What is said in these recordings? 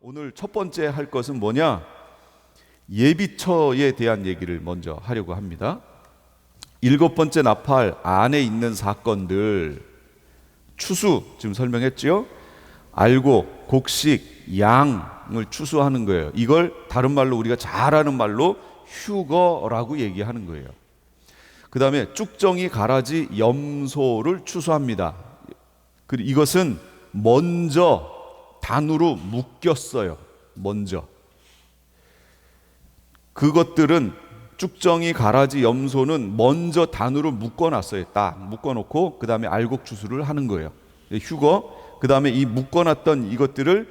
오늘 첫 번째 할 것은 뭐냐? 예비처에 대한 얘기를 먼저 하려고 합니다. 7번째 나팔 안에 있는 사건들, 추수 지금 설명했죠? 알곡, 곡식, 양을 추수하는 거예요. 이걸 다른 말로 우리가 잘 아는 말로 휴거라고 얘기하는 거예요. 그 다음에 쭉정이, 가라지, 염소를 추수합니다. 그리고 이것은 먼저 단으로 묶였어요. 먼저 그것들은 쭉정이, 가라지, 염소는 먼저 단으로 묶어놨어요. 딱 묶어놓고 그 다음에 알곡 추수를 하는 거예요. 휴거. 그 다음에 이 묶어놨던 이것들을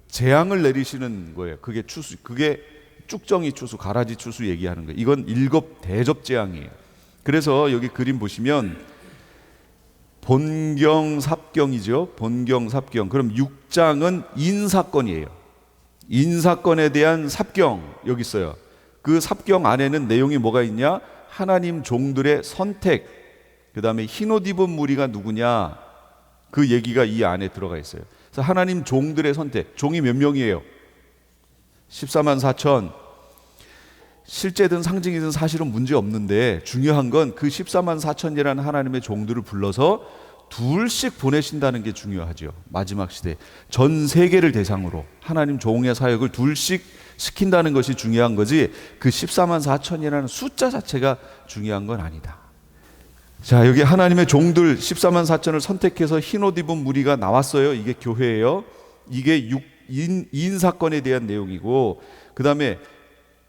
재앙을 내리시는 거예요. 그게 추수, 그게 쭉정이 추수, 가라지 추수 얘기하는 거예요. 이건 7대접 재앙이에요. 그래서 여기 그림 보시면 본경, 삽경이죠. 본경, 삽경. 그럼 6장은 인사건이에요. 인사건에 대한 삽경 여기 있어요. 그 삽경 안에는 내용이 뭐가 있냐? 하나님 종들의 선택, 그 다음에 흰옷 입은 무리가 누구냐, 그 얘기가 이 안에 들어가 있어요. 그래서 하나님 종들의 선택, 종이 몇 명이에요? 14만 4천. 실제든 상징이든 사실은 문제 없는데 중요한 건 그 14만 4천이라는 하나님의 종들을 불러서 둘씩 보내신다는 게 중요하죠. 마지막 시대 전 세계를 대상으로 하나님 종의 사역을 둘씩 시킨다는 것이 중요한 거지, 그 14만 4천이라는 숫자 자체가 중요한 건 아니다. 자, 여기 하나님의 종들 14만 4천을 선택해서 흰옷 입은 무리가 나왔어요. 이게 교회예요. 이게 인사건에 대한 내용이고, 그 다음에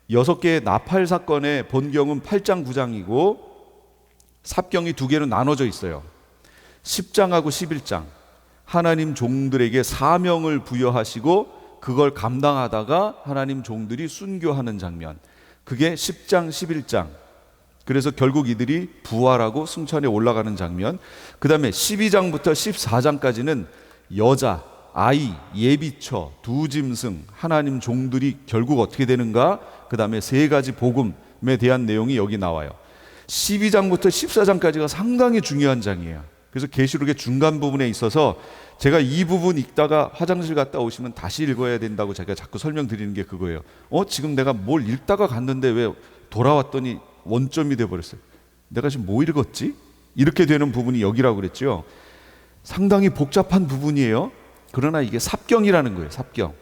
6개의 나팔 사건의 본경은 8장 9장이고 삽경이 2개로 나눠져 있어요. 10장하고 11장 하나님 종들에게 사명을 부여하시고 그걸 감당하다가 하나님 종들이 순교하는 장면, 그게 10장 11장. 그래서 결국 이들이 부활하고 승천에 올라가는 장면. 그 다음에 12장부터 14장까지는 여자, 아이, 예비처, 두 짐승, 하나님 종들이 결국 어떻게 되는가, 그 다음에 3가지 복음에 대한 내용이 여기 나와요. 12장부터 14장까지가 상당히 중요한 장이에요. 그래서 계시록의 중간 부분에 있어서 제가 이 부분 읽다가 화장실 갔다 오시면 다시 읽어야 된다고 제가 자꾸 설명드리는 게 그거예요. 지금 내가 뭘 읽다가 갔는데 왜 돌아왔더니 원점이 돼버렸어요. 내가 지금 뭐 읽었지? 이렇게 되는 부분이 여기라고 그랬죠. 상당히 복잡한 부분이에요. 그러나 이게 삽경이라는 거예요. 삽경.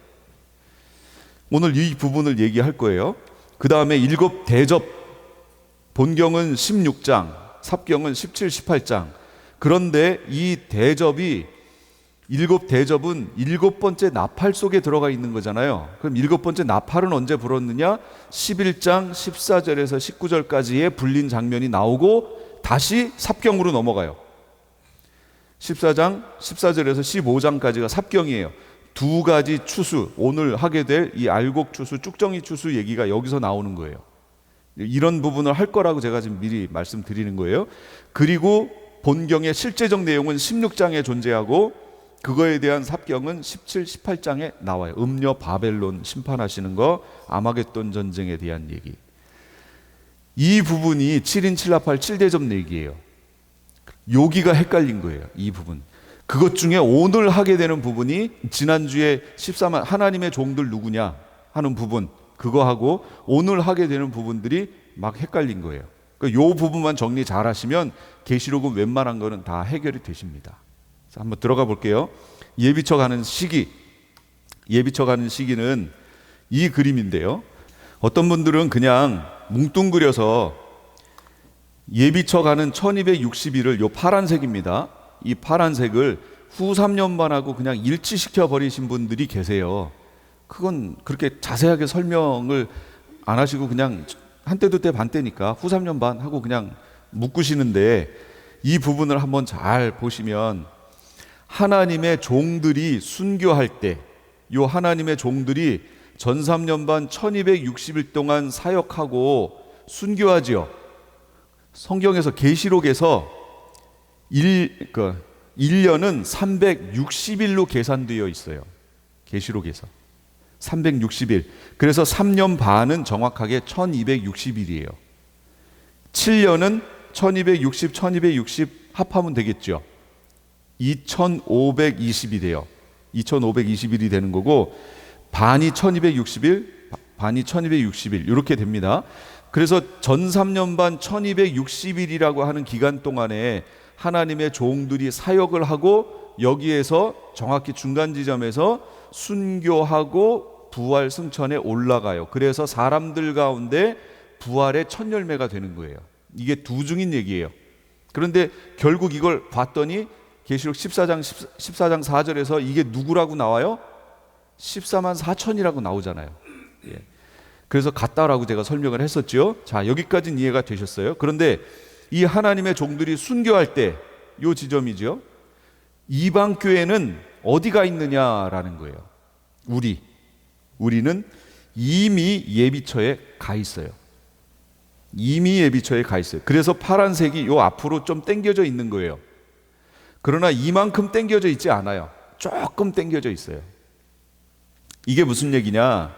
오늘 이 부분을 얘기할 거예요. 그 다음에 7대접, 본경은 16장, 삽경은 17, 18장. 그런데 이 대접이, 7대접은 7번째 나팔 속에 들어가 있는 거잖아요. 그럼 7번째 나팔은 언제 불었느냐? 11장 14절에서 19절까지의 불린 장면이 나오고 다시 삽경으로 넘어가요. 14장 14절에서 15장까지가 삽경이에요. 2가지 추수, 오늘 하게 될 이 알곡 추수, 쭉정이 추수 얘기가 여기서 나오는 거예요. 이런 부분을 할 거라고 제가 지금 미리 말씀드리는 거예요. 그리고 본경의 실제적 내용은 16장에 존재하고 그거에 대한 삽경은 17, 18장에 나와요. 음녀 바벨론 심판하시는 거, 아마겟돈 전쟁에 대한 얘기. 이 부분이 7인 7나팔 7대접 얘기예요. 여기가 헷갈린 거예요. 이 부분. 그것 중에 오늘 하게 되는 부분이 지난주에 14만 하나님의 종들 누구냐 하는 부분, 그거하고 오늘 하게 되는 부분들이 막 헷갈린 거예요. 이 부분만 정리 잘 하시면 계시록은 웬만한 거는 다 해결이 되십니다. 자, 한번 들어가 볼게요. 예비처 가는 시기. 예비처 가는 시기는 이 그림인데요. 어떤 분들은 그냥 뭉뚱그려서 예비처 가는 1260일을 요 파란색입니다. 이 파란색을 후 3년반하고 그냥 일치시켜 버리신 분들이 계세요. 그건 그렇게 자세하게 설명을 안 하시고 그냥 한때도 때 반때니까 후 3년 반 하고 그냥 묶으시는데, 이 부분을 한번 잘 보시면 하나님의 종들이 순교할 때, 요 하나님의 종들이 전 3년 반 1260일 동안 사역하고 순교하지요. 성경에서 계시록에서 1년은 360일로 계산되어 있어요. 계시록에서 360일. 그래서 3년 반은 정확하게 1260일이에요. 7년은 1260, 1260 합하면 되겠죠. 2520이 돼요. 2520일이 되는 거고, 반이 1260일, 반이 1260일 이렇게 됩니다. 그래서 전 3년 반 1260일이라고 하는 기간 동안에 하나님의 종들이 사역을 하고 여기에서 정확히 중간 지점에서 순교하고 부활 승천에 올라가요. 그래서 사람들 가운데 부활의 첫 열매가 되는 거예요. 이게 두 중인 얘기예요. 그런데 결국 이걸 봤더니 계시록 14장 4절에서 이게 누구라고 나와요? 14만 4천이라고 나오잖아요. 예. 그래서 같다라고 제가 설명을 했었죠. 자, 여기까지는 이해가 되셨어요? 그런데 이 하나님의 종들이 순교할 때 요 지점이죠. 이방 교회는 어디가 있느냐라는 거예요. 우리는 이미 예비처에 가 있어요. 이미 예비처에 가 있어요. 그래서 파란색이 요 앞으로 좀 당겨져 있는 거예요. 그러나 이만큼 당겨져 있지 않아요. 조금 당겨져 있어요. 이게 무슨 얘기냐?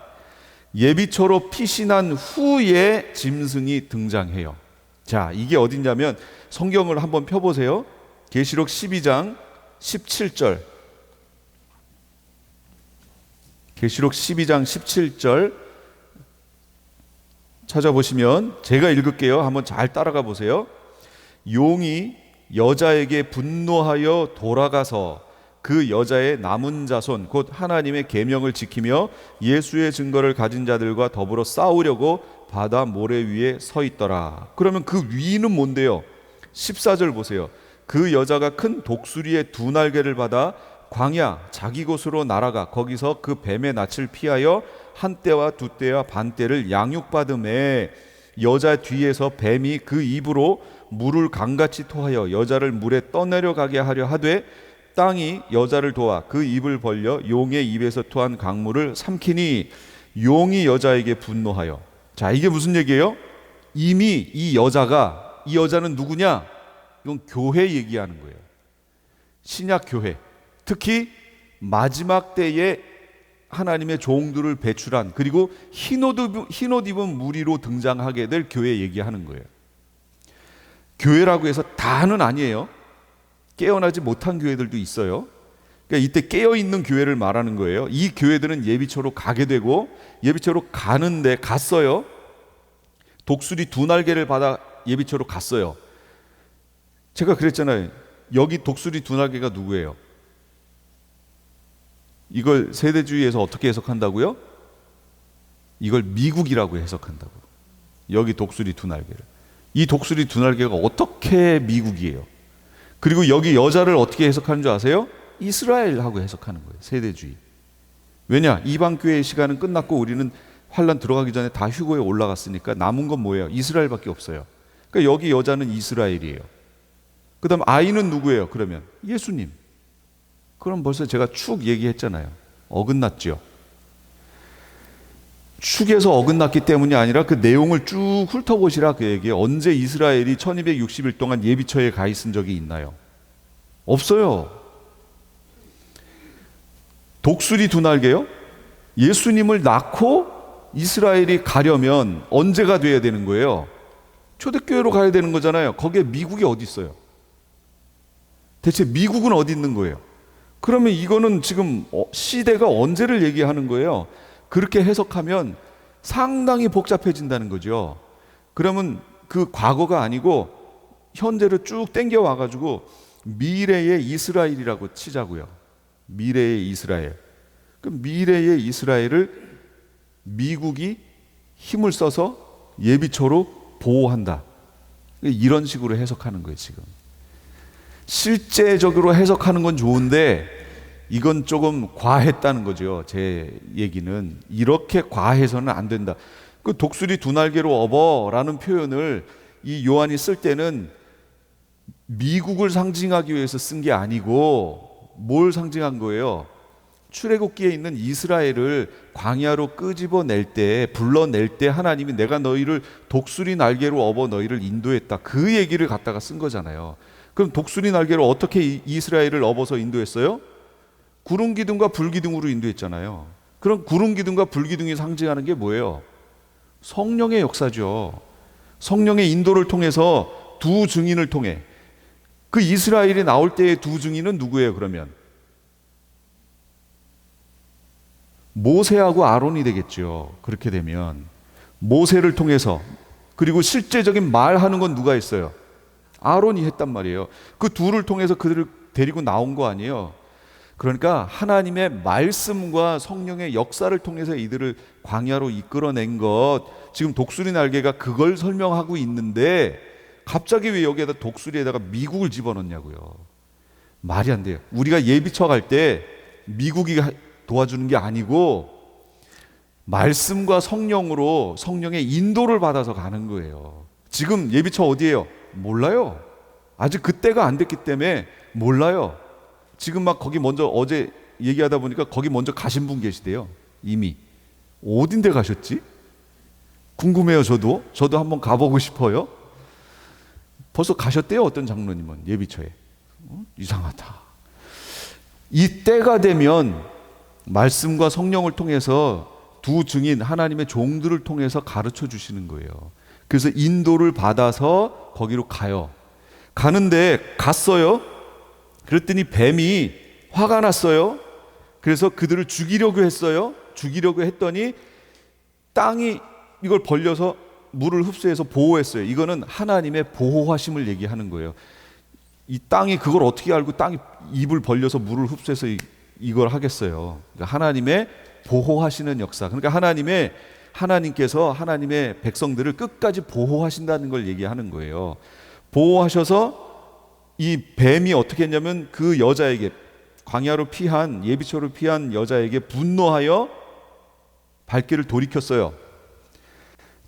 예비처로 피신한 후에 짐승이 등장해요. 자, 이게 어디냐면 성경을 한번 펴보세요. 계시록 12장 17절. 계시록 12장 17절 찾아보시면 제가 읽을게요. 한번 잘 따라가 보세요. 용이 여자에게 분노하여 돌아가서 그 여자의 남은 자손 곧 하나님의 계명을 지키며 예수의 증거를 가진 자들과 더불어 싸우려고 바다 모래 위에 서 있더라. 그러면 그 위는 뭔데요? 14절 보세요. 그 여자가 큰 독수리의 두 날개를 받아 광야 자기 곳으로 날아가 거기서 그 뱀의 낯을 피하여 한 떼와 두 떼와 반 떼를 양육받음에 여자 뒤에서 뱀이 그 입으로 물을 강같이 토하여 여자를 물에 떠내려가게 하려 하되 땅이 여자를 도와 그 입을 벌려 용의 입에서 토한 강물을 삼키니 용이 여자에게 분노하여. 자, 이게 무슨 얘기예요? 이미 이 여자는 누구냐? 이건 교회 얘기하는 거예요. 신약 교회. 특히 마지막 때에 하나님의 종들을 배출한 그리고 흰옷 입은 무리로 등장하게 될 교회 얘기하는 거예요. 교회라고 해서 다는 아니에요. 깨어나지 못한 교회들도 있어요. 그러니까 이때 깨어있는 교회를 말하는 거예요. 이 교회들은 예비처로 가게 되고 예비처로 갔어요. 독수리 두 날개를 받아 예비처로 갔어요. 제가 그랬잖아요. 여기 독수리 두 날개가 누구예요? 이걸 세대주의에서 어떻게 해석한다고요? 이걸 미국이라고 해석한다고. 여기 독수리 두 날개를. 이 독수리 두 날개가 어떻게 미국이에요? 그리고 여기 여자를 어떻게 해석하는 줄 아세요? 이스라엘하고 해석하는 거예요. 세대주의. 왜냐? 이방교회의 시간은 끝났고 우리는 환란 들어가기 전에 다 휴거에 올라갔으니까 남은 건 뭐예요? 이스라엘밖에 없어요. 그러니까 여기 여자는 이스라엘이에요. 그 다음 아이는 누구예요? 그러면 예수님. 그럼 벌써 제가 축 얘기했잖아요. 어긋났죠. 축에서 어긋났기 때문이 아니라 그 내용을 쭉 훑어보시라 그 얘기예요. 언제 이스라엘이 1260일 동안 예비처에 가 있은 적이 있나요? 없어요. 독수리 두 날개요? 예수님을 낳고 이스라엘이 가려면 언제가 돼야 되는 거예요? 초대교회로 가야 되는 거잖아요. 거기에 미국이 어디 있어요? 대체 미국은 어디 있는 거예요? 그러면 이거는 지금 시대가 언제를 얘기하는 거예요? 그렇게 해석하면 상당히 복잡해진다는 거죠. 그러면 그 과거가 아니고 현재로 쭉 땡겨 와가지고 미래의 이스라엘이라고 치자고요. 미래의 이스라엘. 그 미래의 이스라엘을 미국이 힘을 써서 예비처로 보호한다. 이런 식으로 해석하는 거예요, 지금. 실제적으로 해석하는 건 좋은데 이건 조금 과했다는 거죠. 제 얘기는 이렇게 과해서는 안 된다. 그 독수리 두 날개로 업어라는 표현을 이 요한이 쓸 때는 미국을 상징하기 위해서 쓴 게 아니고 뭘 상징한 거예요? 출애굽기에 있는 이스라엘을 광야로 끄집어낼 때, 불러낼 때 하나님이 내가 너희를 독수리 날개로 업어 너희를 인도했다. 그 얘기를 갖다가 쓴 거잖아요. 그럼 독수리 날개로 어떻게 이스라엘을 업어서 인도했어요? 구름 기둥과 불 기둥으로 인도했잖아요. 그럼 구름 기둥과 불 기둥이 상징하는 게 뭐예요? 성령의 역사죠. 성령의 인도를 통해서 두 증인을 통해 그 이스라엘이 나올 때의 두 증인은 누구예요? 그러면 모세하고 아론이 되겠죠. 그렇게 되면 모세를 통해서, 그리고 실제적인 말하는 건 누가 했어요? 아론이 했단 말이에요. 그 둘을 통해서 그들을 데리고 나온 거 아니에요. 그러니까 하나님의 말씀과 성령의 역사를 통해서 이들을 광야로 이끌어낸 것, 지금 독수리 날개가 그걸 설명하고 있는데 갑자기 왜 여기에다 독수리에다가 미국을 집어넣냐고요. 말이 안 돼요. 우리가 예비처 갈 때 미국이 도와주는 게 아니고 말씀과 성령으로 성령의 인도를 받아서 가는 거예요. 지금 예비처 어디예요? 몰라요. 아직 그때가 안 됐기 때문에 몰라요. 지금 막 거기 먼저, 어제 얘기하다 보니까 거기 먼저 가신 분 계시대요. 이미. 어딘데 가셨지? 궁금해요. 저도 한번 가보고 싶어요. 벌써 가셨대요. 어떤 장로님은 예비처에. 이상하다. 이 때가 되면 말씀과 성령을 통해서 두 증인 하나님의 종들을 통해서 가르쳐 주시는 거예요. 그래서 인도를 받아서 거기로 가요. 가는데 갔어요. 그랬더니 뱀이 화가 났어요. 그래서 그들을 죽이려고 했어요. 죽이려고 했더니 땅이 이걸 벌려서 물을 흡수해서 보호했어요. 이거는 하나님의 보호하심을 얘기하는 거예요. 이 땅이 그걸 어떻게 알고 땅이 입을 벌려서 물을 흡수해서 이걸 하겠어요. 그러니까 하나님의 보호하시는 역사. 그러니까 하나님께서 하나님의 백성들을 끝까지 보호하신다는 걸 얘기하는 거예요. 보호하셔서 이 뱀이 어떻게 했냐면 그 여자에게, 광야로 피한, 예비처로 피한 여자에게 분노하여 발길을 돌이켰어요.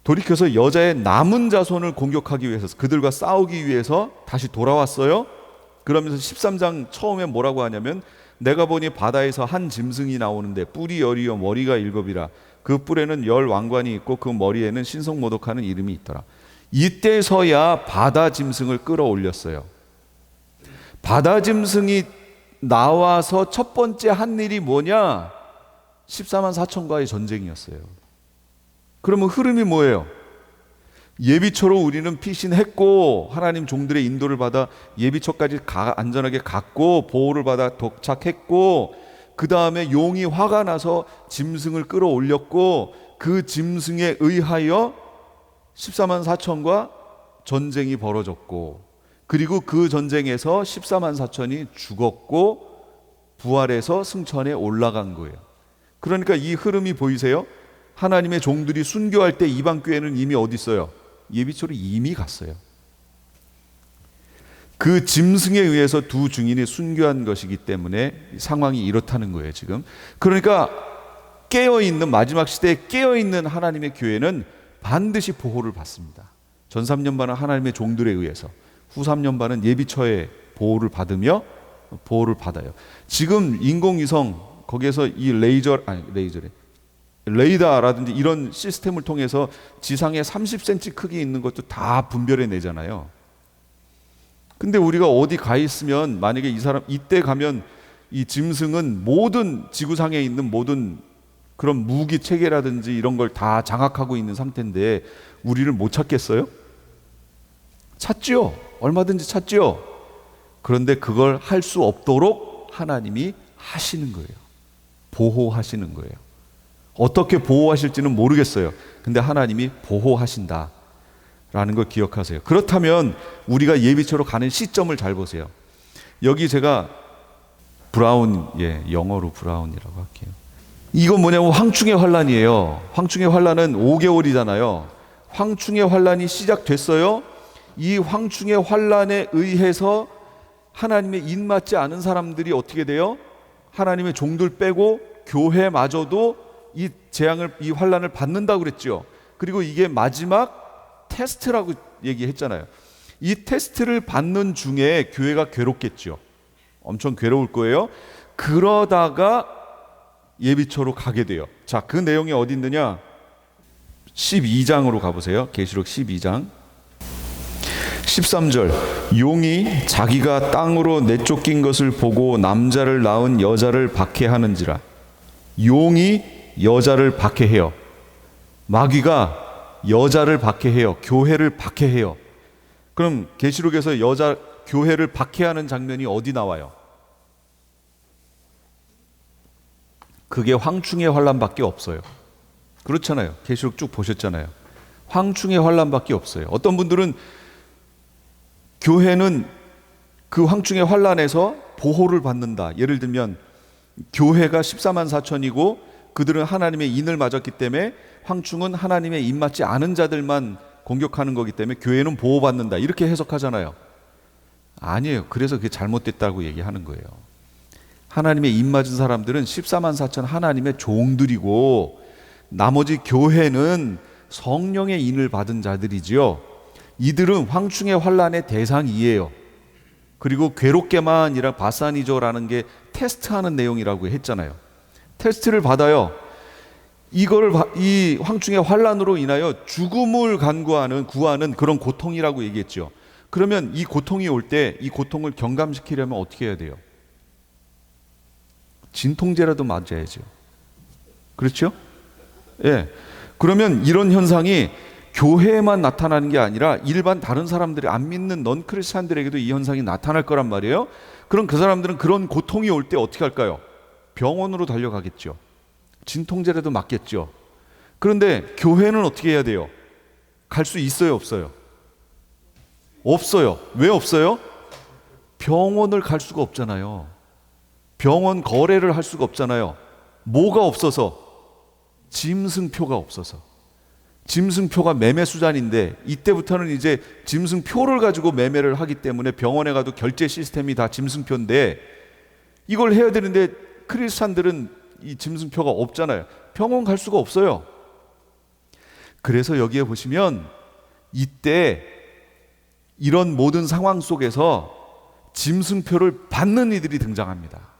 돌이켜서 여자의 남은 자손을 공격하기 위해서, 그들과 싸우기 위해서 다시 돌아왔어요. 그러면서 13장 처음에 뭐라고 하냐면, 내가 보니 바다에서 한 짐승이 나오는데 뿔이 10이요 머리가 7이라. 그 뿔에는 10 왕관이 있고 그 머리에는 신성모독하는 이름이 있더라. 이때서야 바다 짐승을 끌어올렸어요. 바다 짐승이 나와서 첫 번째 한 일이 뭐냐? 14만 4천과의 전쟁이었어요. 그러면 흐름이 뭐예요? 예비처로 우리는 피신했고 하나님 종들의 인도를 받아 예비처까지 안전하게 갔고 보호를 받아 도착했고, 그 다음에 용이 화가 나서 짐승을 끌어올렸고 그 짐승에 의하여 14만 4천과 전쟁이 벌어졌고, 그리고 그 전쟁에서 14만 4천이 죽었고 부활해서 승천에 올라간 거예요. 그러니까 이 흐름이 보이세요? 하나님의 종들이 순교할 때 이방 교회는 이미 어디 있어요? 예비처로 이미 갔어요. 그 짐승에 의해서 두 증인이 순교한 것이기 때문에 상황이 이렇다는 거예요 지금. 그러니까 깨어있는, 마지막 시대에 깨어있는 하나님의 교회는 반드시 보호를 받습니다. 전 3년반은 하나님의 종들에 의해서, 후 3년반은 예비처의 보호를 받으며 보호를 받아요. 지금 인공위성 거기에서 이 레이더라든지 이런 시스템을 통해서 지상에 30cm 크기 있는 것도 다 분별해 내잖아요. 근데 우리가 어디 가 있으면 만약에 이때 가면 이 짐승은 모든 지구상에 있는 모든 그런 무기 체계라든지 이런 걸 다 장악하고 있는 상태인데 우리를 못 찾겠어요? 찾죠. 얼마든지 찾죠. 그런데 그걸 할 수 없도록 하나님이 하시는 거예요. 보호하시는 거예요. 어떻게 보호하실지는 모르겠어요. 근데 하나님이 보호하신다 라는 걸 기억하세요. 그렇다면 우리가 예비처로 가는 시점을 잘 보세요. 여기 제가 브라운, 영어로 브라운이라고 할게요. 이건 뭐냐면 황충의 환란이에요. 황충의 환란은 5개월이잖아요. 황충의 환란이 시작됐어요. 이 황충의 환란에 의해서 하나님의 입맞지 않은 사람들이 어떻게 돼요? 하나님의 종들 빼고 교회마저도 이 재앙을, 이 환란을 받는다고 그랬죠. 그리고 이게 마지막 테스트라고 얘기했잖아요. 이 테스트를 받는 중에 교회가 괴롭겠죠. 엄청 괴로울 거예요. 그러다가 예비처로 가게 돼요. 자, 그 내용이 어디 있느냐? 12장으로 가보세요. 계시록 12장 13절. 용이 자기가 땅으로 내쫓긴 것을 보고 남자를 낳은 여자를 박해하는지라. 용이 여자를 박해해요. 마귀가 여자를 박해해요. 교회를 박해해요. 그럼 계시록에서 교회를 박해하는 장면이 어디 나와요? 그게 황충의 환란밖에 없어요. 그렇잖아요. 계시록 쭉 보셨잖아요. 황충의 환란밖에 없어요. 어떤 분들은 교회는 그 황충의 환란에서 보호를 받는다. 예를 들면 교회가 14만 4천이고 그들은 하나님의 인을 맞았기 때문에 황충은 하나님의 인 맞지 않은 자들만 공격하는 거기 때문에 교회는 보호받는다. 이렇게 해석하잖아요. 아니에요. 그래서 그게 잘못됐다고 얘기하는 거예요. 하나님의 인 맞은 사람들은 14만 4천 하나님의 종들이고 나머지 교회는 성령의 인을 받은 자들이지요. 이들은 황충의 환란의 대상이에요. 그리고 괴롭게만이라 바사니저라는 게 테스트하는 내용이라고 했잖아요. 테스트를 받아요. 이 황충의 환란으로 인하여 죽음을 구하는 그런 고통이라고 얘기했죠. 그러면 이 고통이 올 때 이 고통을 경감시키려면 어떻게 해야 돼요? 진통제라도 맞아야죠. 그렇죠? 예. 그러면 이런 현상이 교회에만 나타나는 게 아니라 일반 다른 사람들이 안 믿는 넌 크리스찬들에게도 이 현상이 나타날 거란 말이에요. 그럼 그 사람들은 그런 고통이 올 때 어떻게 할까요? 병원으로 달려가겠죠. 진통제라도 맞겠죠. 그런데 교회는 어떻게 해야 돼요? 갈 수 있어요, 없어요? 없어요. 왜 없어요? 병원을 갈 수가 없잖아요. 병원 거래를 할 수가 없잖아요. 뭐가 없어서? 짐승표가 없어서. 짐승표가 매매 수단인데 이때부터는 이제 짐승표를 가지고 매매를 하기 때문에 병원에 가도 결제 시스템이 다 짐승표인데 이걸 해야 되는데 크리스찬들은 이 짐승표가 없잖아요. 병원 갈 수가 없어요. 그래서 여기에 보시면 이때 이런 모든 상황 속에서 짐승표를 받는 이들이 등장합니다.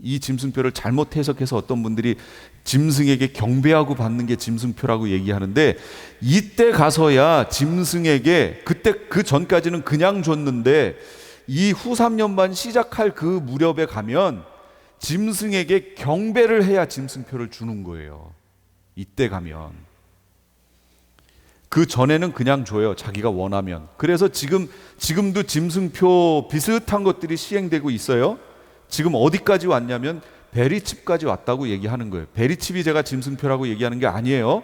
이 짐승표를 잘못 해석해서 어떤 분들이 짐승에게 경배하고 받는 게 짐승표라고 얘기하는데 이때 가서야 짐승에게 그때 그 전까지는 그냥 줬는데 이 후 3년 반 시작할 그 무렵에 가면 짐승에게 경배를 해야 짐승표를 주는 거예요. 이때 가면. 그 전에는 그냥 줘요. 자기가 원하면. 그래서 지금도 짐승표 비슷한 것들이 시행되고 있어요. 지금 어디까지 왔냐면 베리칩까지 왔다고 얘기하는 거예요. 베리칩이 제가 짐승표라고 얘기하는 게 아니에요.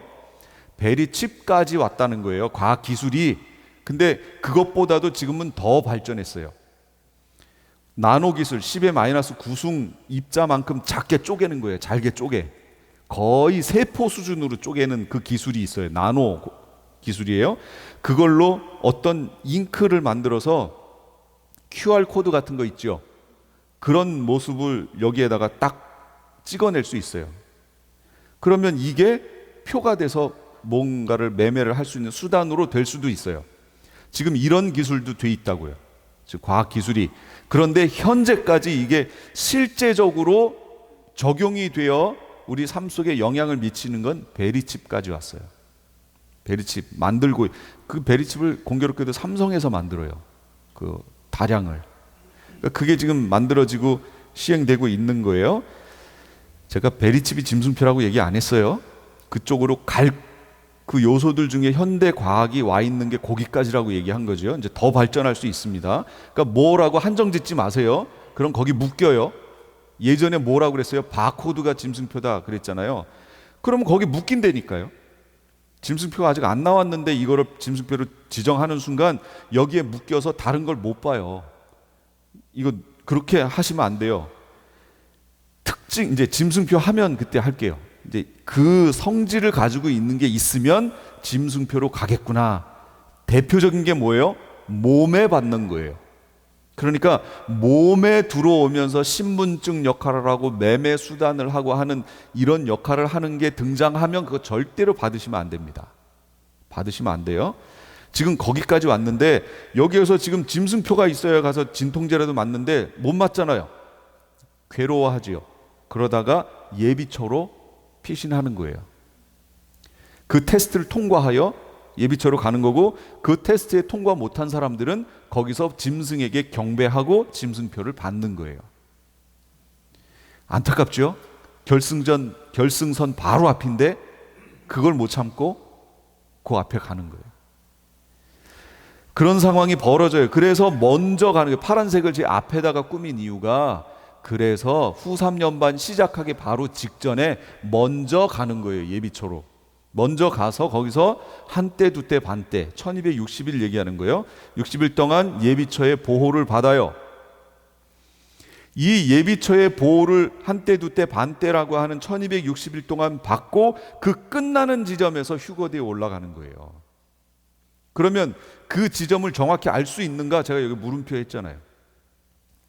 베리칩까지 왔다는 거예요. 과학 기술이. 근데 그것보다도 지금은 더 발전했어요. 나노 기술 10의 마이너스 9승 입자만큼 작게 쪼개는 거예요. 잘게 쪼개. 거의 세포 수준으로 쪼개는 그 기술이 있어요. 나노 기술이에요. 그걸로 어떤 잉크를 만들어서 QR 코드 같은 거 있죠. 그런 모습을 여기에다가 딱 찍어낼 수 있어요. 그러면 이게 표가 돼서 뭔가를 매매를 할 수 있는 수단으로 될 수도 있어요. 지금 이런 기술도 돼 있다고요. 즉 과학 기술이. 그런데 현재까지 이게 실제적으로 적용이 되어 우리 삶 속에 영향을 미치는 건 베리칩까지 왔어요. 베리칩 만들고 그 베리칩을 공교롭게도 삼성에서 만들어요. 그 다량을. 그게 지금 만들어지고 시행되고 있는 거예요. 제가 베리칩이 짐승표라고 얘기 안 했어요. 그쪽으로 갈 그 요소들 중에 현대 과학이 와 있는 게 거기까지라고 얘기한 거죠. 이제 더 발전할 수 있습니다. 그러니까 뭐라고 한정 짓지 마세요. 그럼 거기 묶여요. 예전에 뭐라고 그랬어요? 바코드가 짐승표다 그랬잖아요. 그러면 거기 묶인다니까요. 짐승표가 아직 안 나왔는데 이거를 짐승표로 지정하는 순간 여기에 묶여서 다른 걸 못 봐요. 이거 그렇게 하시면 안 돼요. 특징 이제 짐승표 하면 그때 할게요. 이제 그 성질을 가지고 있는 게 있으면 짐승표로 가겠구나. 대표적인 게 뭐예요? 몸에 받는 거예요. 그러니까 몸에 들어오면서 신분증 역할을 하고 매매 수단을 하고 하는 이런 역할을 하는 게 등장하면 그거 절대로 받으시면 안 됩니다. 받으시면 안 돼요. 지금 거기까지 왔는데 여기에서 지금 짐승표가 있어야 가서 진통제라도 맞는데 못 맞잖아요. 괴로워하지요. 그러다가 예비처로 피신하는 거예요. 그 테스트를 통과하여 예비처로 가는 거고 그 테스트에 통과 못한 사람들은 거기서 짐승에게 경배하고 짐승표를 받는 거예요. 안타깝죠? 결승선 바로 앞인데 그걸 못 참고 그 앞에 가는 거예요. 그런 상황이 벌어져요. 그래서 먼저 가는 거예요. 파란색을 제 앞에다가 꾸민 이유가 그래서 후 3년반 시작하기 바로 직전에 먼저 가는 거예요. 예비처로 먼저 가서 거기서 한때 두때 반때 1260일 얘기하는 거예요. 60일 동안 예비처의 보호를 받아요. 이 예비처의 보호를 한때 두때 반때라고 하는 1260일 동안 받고 그 끝나는 지점에서 휴거대에 올라가는 거예요. 그러면 그 지점을 정확히 알 수 있는가? 제가 여기 물음표 했잖아요.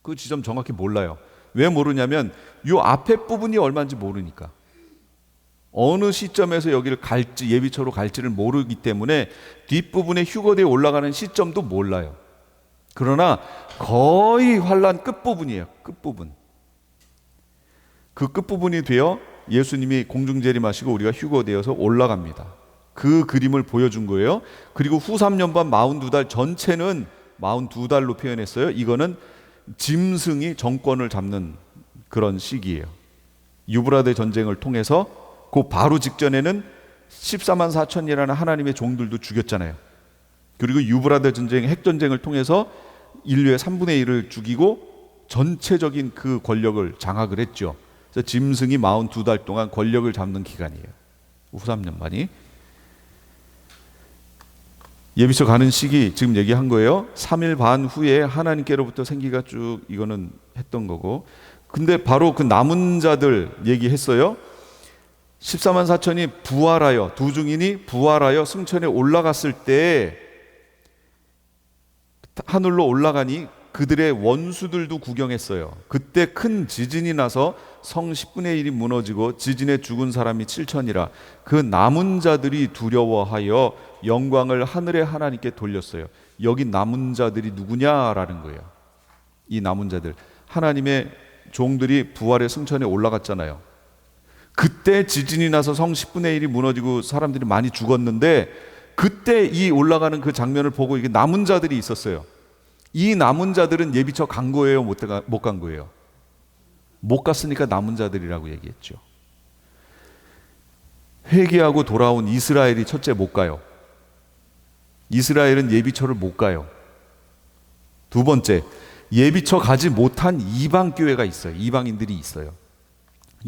그 지점 정확히 몰라요. 왜 모르냐면 이 앞에 부분이 얼마인지 모르니까. 어느 시점에서 여기를 갈지, 예비처로 갈지를 모르기 때문에 뒷부분에 휴거대에 올라가는 시점도 몰라요. 그러나 거의 환란 끝부분이에요. 끝부분. 그 끝부분이 되어 예수님이 공중재림하시고 우리가 휴거되어서 올라갑니다. 그 그림을 보여준 거예요. 그리고 후 3년반 42달 전체는 42달로 표현했어요. 이거는 짐승이 정권을 잡는 그런 시기예요. 유브라데 전쟁을 통해서 그 바로 직전에는 14만 4천이라는 하나님의 종들도 죽였잖아요. 그리고 유브라데 전쟁, 핵전쟁을 통해서 인류의 3분의 1을 죽이고 전체적인 그 권력을 장악을 했죠. 그래서 짐승이 42달 동안 권력을 잡는 기간이에요. 후 3년만이. 예비처 가는 시기 지금 얘기한 거예요. 3일 반 후에 하나님께로부터 생기가 쭉 이거는 했던 거고. 근데 바로 그 남은 자들 얘기했어요. 14만 4천이 부활하여, 두 증인이 부활하여 승천에 올라갔을 때 하늘로 올라가니 그들의 원수들도 구경했어요. 그때 큰 지진이 나서 성 10분의 1이 무너지고 지진에 죽은 사람이 7천이라. 그 남은 자들이 두려워하여 영광을 하늘의 하나님께 돌렸어요. 여기 남은 자들이 누구냐라는 거예요. 이 남은 자들, 하나님의 종들이 부활의 승천에 올라갔잖아요. 그때 지진이 나서 성 10분의 1이 무너지고 사람들이 많이 죽었는데 그때 이 올라가는 그 장면을 보고 이게 남은 자들이 있었어요. 이 남은 자들은 예비처 간 거예요? 못 간 거예요? 못 갔으니까 남은 자들이라고 얘기했죠. 회개하고 돌아온 이스라엘이 첫째 못 가요. 이스라엘은 예비처를 못 가요. 두 번째, 예비처 가지 못한 이방 교회가 있어요. 이방인들이 있어요.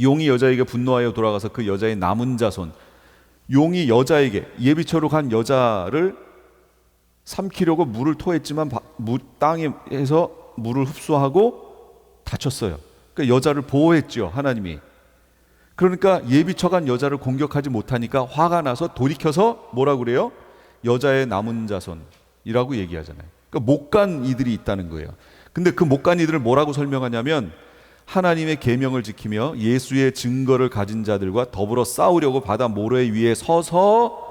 용이 여자에게 분노하여 돌아가서 그 여자의 남은 자손, 용이 여자에게, 예비처로 간 여자를 삼키려고 물을 토했지만 땅에서 물을 흡수하고 다쳤어요. 그러니까 여자를 보호했죠, 하나님이. 그러니까 예비처 간 여자를 공격하지 못하니까 화가 나서 돌이켜서 뭐라고 그래요? 여자의 남은 자손이라고 얘기하잖아요. 그러니까 못 간 이들이 있다는 거예요. 근데 그 못 간 이들을 뭐라고 설명하냐면 하나님의 계명을 지키며 예수의 증거를 가진 자들과 더불어 싸우려고 바다 모래 위에 서서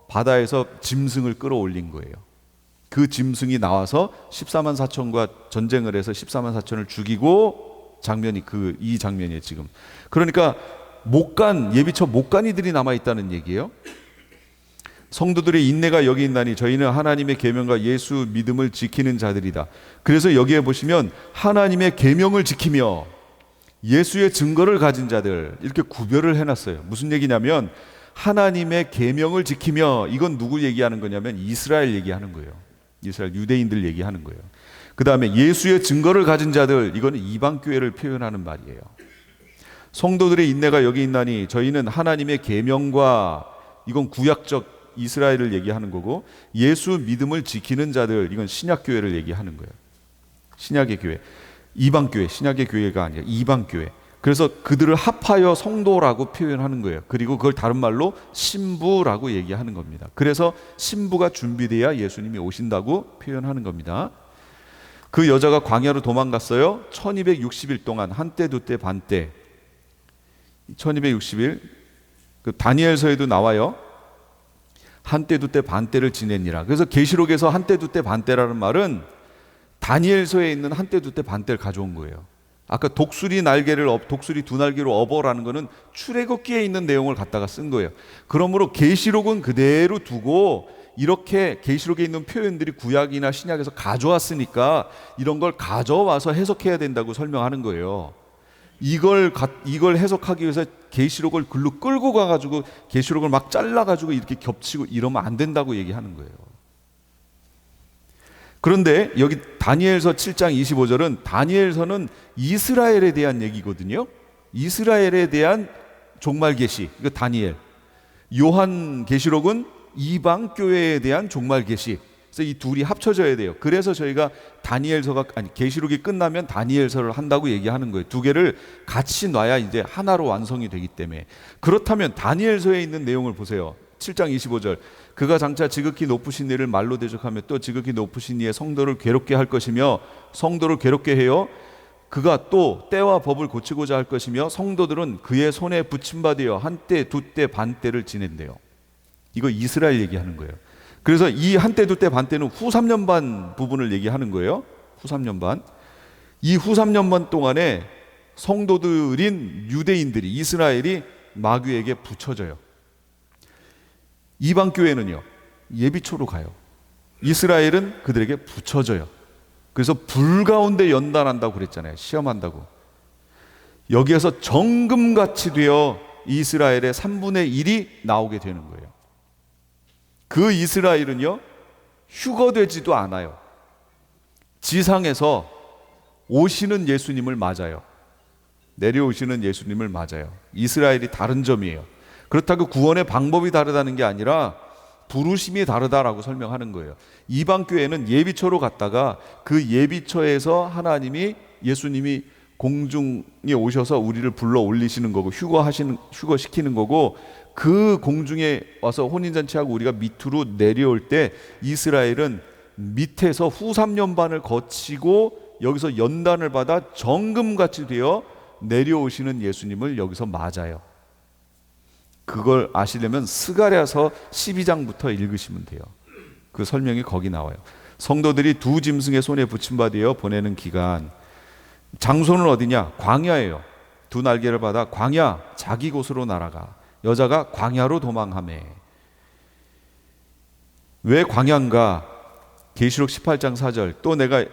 바다에서 짐승을 끌어올린 거예요. 그 짐승이 나와서 14만 4천과 전쟁을 해서 14만 4천을 죽이고 장면이 이 장면이에요 지금. 그러니까 예비처 못 간 이들이 남아있다는 얘기예요. 성도들의 인내가 여기 있나니 저희는 하나님의 계명과 예수 믿음을 지키는 자들이다. 그래서 여기에 보시면 하나님의 계명을 지키며 예수의 증거를 가진 자들 이렇게 구별을 해놨어요. 무슨 얘기냐면 하나님의 계명을 지키며, 이건 누구 얘기하는 거냐면 이스라엘 얘기하는 거예요. 이스라엘 유대인들 얘기하는 거예요. 그 다음에 예수의 증거를 가진 자들, 이거는 이방 교회를 표현하는 말이에요. 성도들의 인내가 여기 있나니 저희는 하나님의 계명과, 이건 구약적 이스라엘을 얘기하는 거고, 예수 믿음을 지키는 자들, 이건 신약 교회를 얘기하는 거예요. 신약의 교회, 이방 교회, 신약의 교회가 아니라 이방 교회. 그래서 그들을 합하여 성도라고 표현하는 거예요. 그리고 그걸 다른 말로 신부라고 얘기하는 겁니다. 그래서 신부가 준비돼야 예수님이 오신다고 표현하는 겁니다. 그 여자가 광야로 도망갔어요. 1260일 동안, 한때 두때 반때. 1260일, 그 다니엘서에도 나와요. 한때 두때 반때를 지내니라. 그래서 계시록에서 한때 두때 반때라는 말은 다니엘서에 있는 한때 두때 반때를 가져온 거예요. 아까 독수리 두 날개로 업어라는 거는 출애굽기에 있는 내용을 갖다가 쓴 거예요. 그러므로 계시록은 그대로 두고 이렇게 계시록에 있는 표현들이 구약이나 신약에서 가져왔으니까 이런 걸 가져와서 해석해야 된다고 설명하는 거예요. 이걸 해석하기 위해서 계시록을 글로 끌고 가가지고 계시록을 막 잘라가지고 이렇게 겹치고 이러면 안 된다고 얘기하는 거예요. 그런데 여기 다니엘서 7장 25절은 다니엘서는 이스라엘에 대한 얘기거든요. 이스라엘에 대한 종말 계시, 이거 다니엘. 요한 계시록은 이방 교회에 대한 종말 계시. 그래서 이 둘이 합쳐져야 돼요. 그래서 저희가 계시록이 끝나면 다니엘서를 한다고 얘기하는 거예요. 두 개를 같이 놔야 이제 하나로 완성이 되기 때문에. 그렇다면 다니엘서에 있는 내용을 보세요. 7장 25절. 그가 장차 지극히 높으신 이를 말로 대적하며 또 지극히 높으신 이의 성도를 괴롭게 할 것이며, 성도를 괴롭게 해요. 그가 또 때와 법을 고치고자 할 것이며 성도들은 그의 손에 붙임받으여 한때 두때 반때를 지낸대요. 이거 이스라엘 얘기하는 거예요. 그래서 이 한때 두때 반때는 후 3년 반 부분을 얘기하는 거예요. 후 3년 반. 이 후 3년 반 동안에 성도들인 유대인들이, 이스라엘이 마귀에게 붙여져요. 이방 교회는요, 예비초로 가요. 이스라엘은 그들에게 붙여져요. 그래서 불 가운데 연단한다고 그랬잖아요. 시험한다고. 여기에서 정금같이 되어 이스라엘의 3분의 1이 나오게 되는 거예요. 그 이스라엘은요, 휴거되지도 않아요. 지상에서 오시는 예수님을 맞아요. 내려오시는 예수님을 맞아요. 이스라엘이 다른 점이에요. 그렇다고 구원의 방법이 다르다는 게 아니라 부르심이 다르다라고 설명하는 거예요. 이방 교회는 예비처로 갔다가 그 예비처에서 예수님이 공중에 오셔서 우리를 불러 올리시는 거고 휴거시키는 거고, 그 공중에 와서 혼인잔치하고 우리가 밑으로 내려올 때 이스라엘은 밑에서 후 3년 반을 거치고 여기서 연단을 받아 정금같이 되어 내려오시는 예수님을 여기서 맞아요. 그걸 아시려면 스가랴서 12장부터 읽으시면 돼요. 그 설명이 거기 나와요. 성도들이 두 짐승의 손에 붙임받으어 보내는 기간, 장소는 어디냐? 광야예요. 두 날개를 받아 광야, 자기 곳으로 날아가. 여자가 광야로 도망하매. 왜 광야인가? 계시록 18장 4절. 또 내가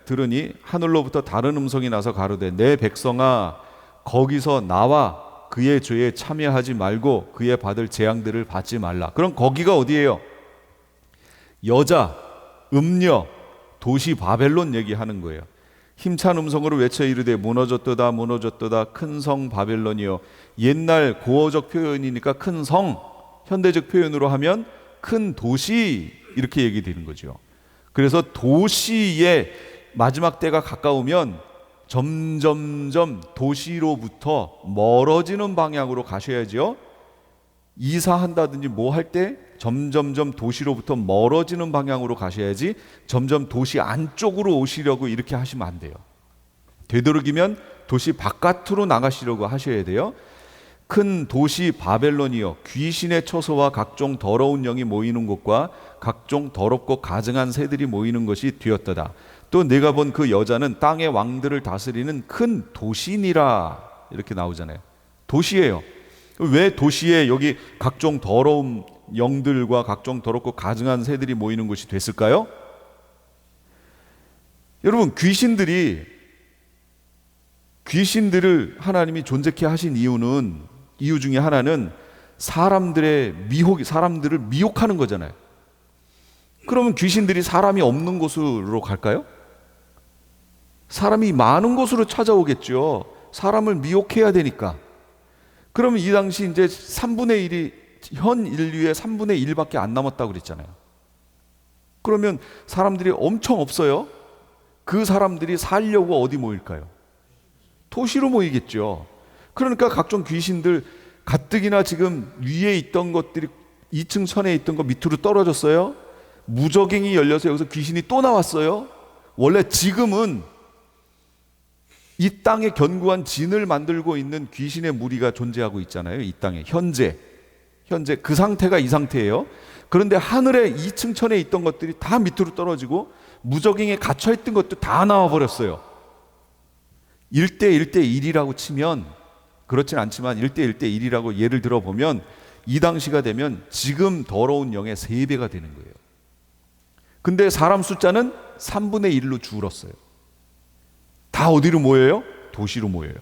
들으니 하늘로부터 다른 음성이 나서 가로되 내 백성아, 거기서 나와 그의 죄에 참여하지 말고 그의 받을 재앙들을 받지 말라. 그럼 거기가 어디예요? 여자, 음녀, 도시 바벨론 얘기하는 거예요. 힘찬 음성으로 외쳐 이르되 무너졌도다 무너졌도다 큰 성 바벨론이요. 옛날 고어적 표현이니까 큰 성, 현대적 표현으로 하면 큰 도시, 이렇게 얘기되는 거죠. 그래서 도시의 마지막 때가 가까우면 점점점 도시로부터 멀어지는 방향으로 가셔야죠. 이사한다든지 뭐 할 때 점점점 도시로부터 멀어지는 방향으로 가셔야지 점점 도시 안쪽으로 오시려고 이렇게 하시면 안 돼요. 되도록이면 도시 바깥으로 나가시려고 하셔야 돼요. 큰 도시 바벨론이여, 귀신의 처소와 각종 더러운 영이 모이는 곳과 각종 더럽고 가증한 새들이 모이는 것이 되었도다. 또 내가 본 그 여자는 땅의 왕들을 다스리는 큰 도시니라, 이렇게 나오잖아요. 도시예요. 왜 도시에 여기 각종 더러운 영들과 각종 더럽고 가증한 새들이 모이는 곳이 됐을까요? 여러분, 귀신들을 하나님이 존재케 하신 이유 중에 하나는 사람들을 미혹하는 거잖아요. 그러면 귀신들이 사람이 없는 곳으로 갈까요? 사람이 많은 곳으로 찾아오겠죠. 사람을 미혹해야 되니까. 그러면 이 당시 이제 3분의 1이 현 인류의 3분의 1밖에 안 남았다고 그랬잖아요. 그러면 사람들이 엄청 없어요. 그 사람들이 살려고 어디 모일까요? 도시로 모이겠죠. 그러니까 각종 귀신들, 가뜩이나 지금 위에 있던 것들이 2층 천에 있던 거 밑으로 떨어졌어요. 무저갱이 열려서 여기서 귀신이 또 나왔어요. 원래 지금은 이 땅에 견고한 진을 만들고 있는 귀신의 무리가 존재하고 있잖아요. 이 땅에 현재 그 상태가 이 상태예요. 그런데 하늘에 2층 천에 있던 것들이 다 밑으로 떨어지고 무저갱에 갇혀있던 것도 다 나와버렸어요. 1대1대1이라고 치면, 그렇진 않지만 1대1대1이라고 예를 들어보면 이 당시가 되면 지금 더러운 영의 3배가 되는 거예요. 근데 사람 숫자는 3분의 1로 줄었어요. 다 어디로 모여요? 도시로 모여요.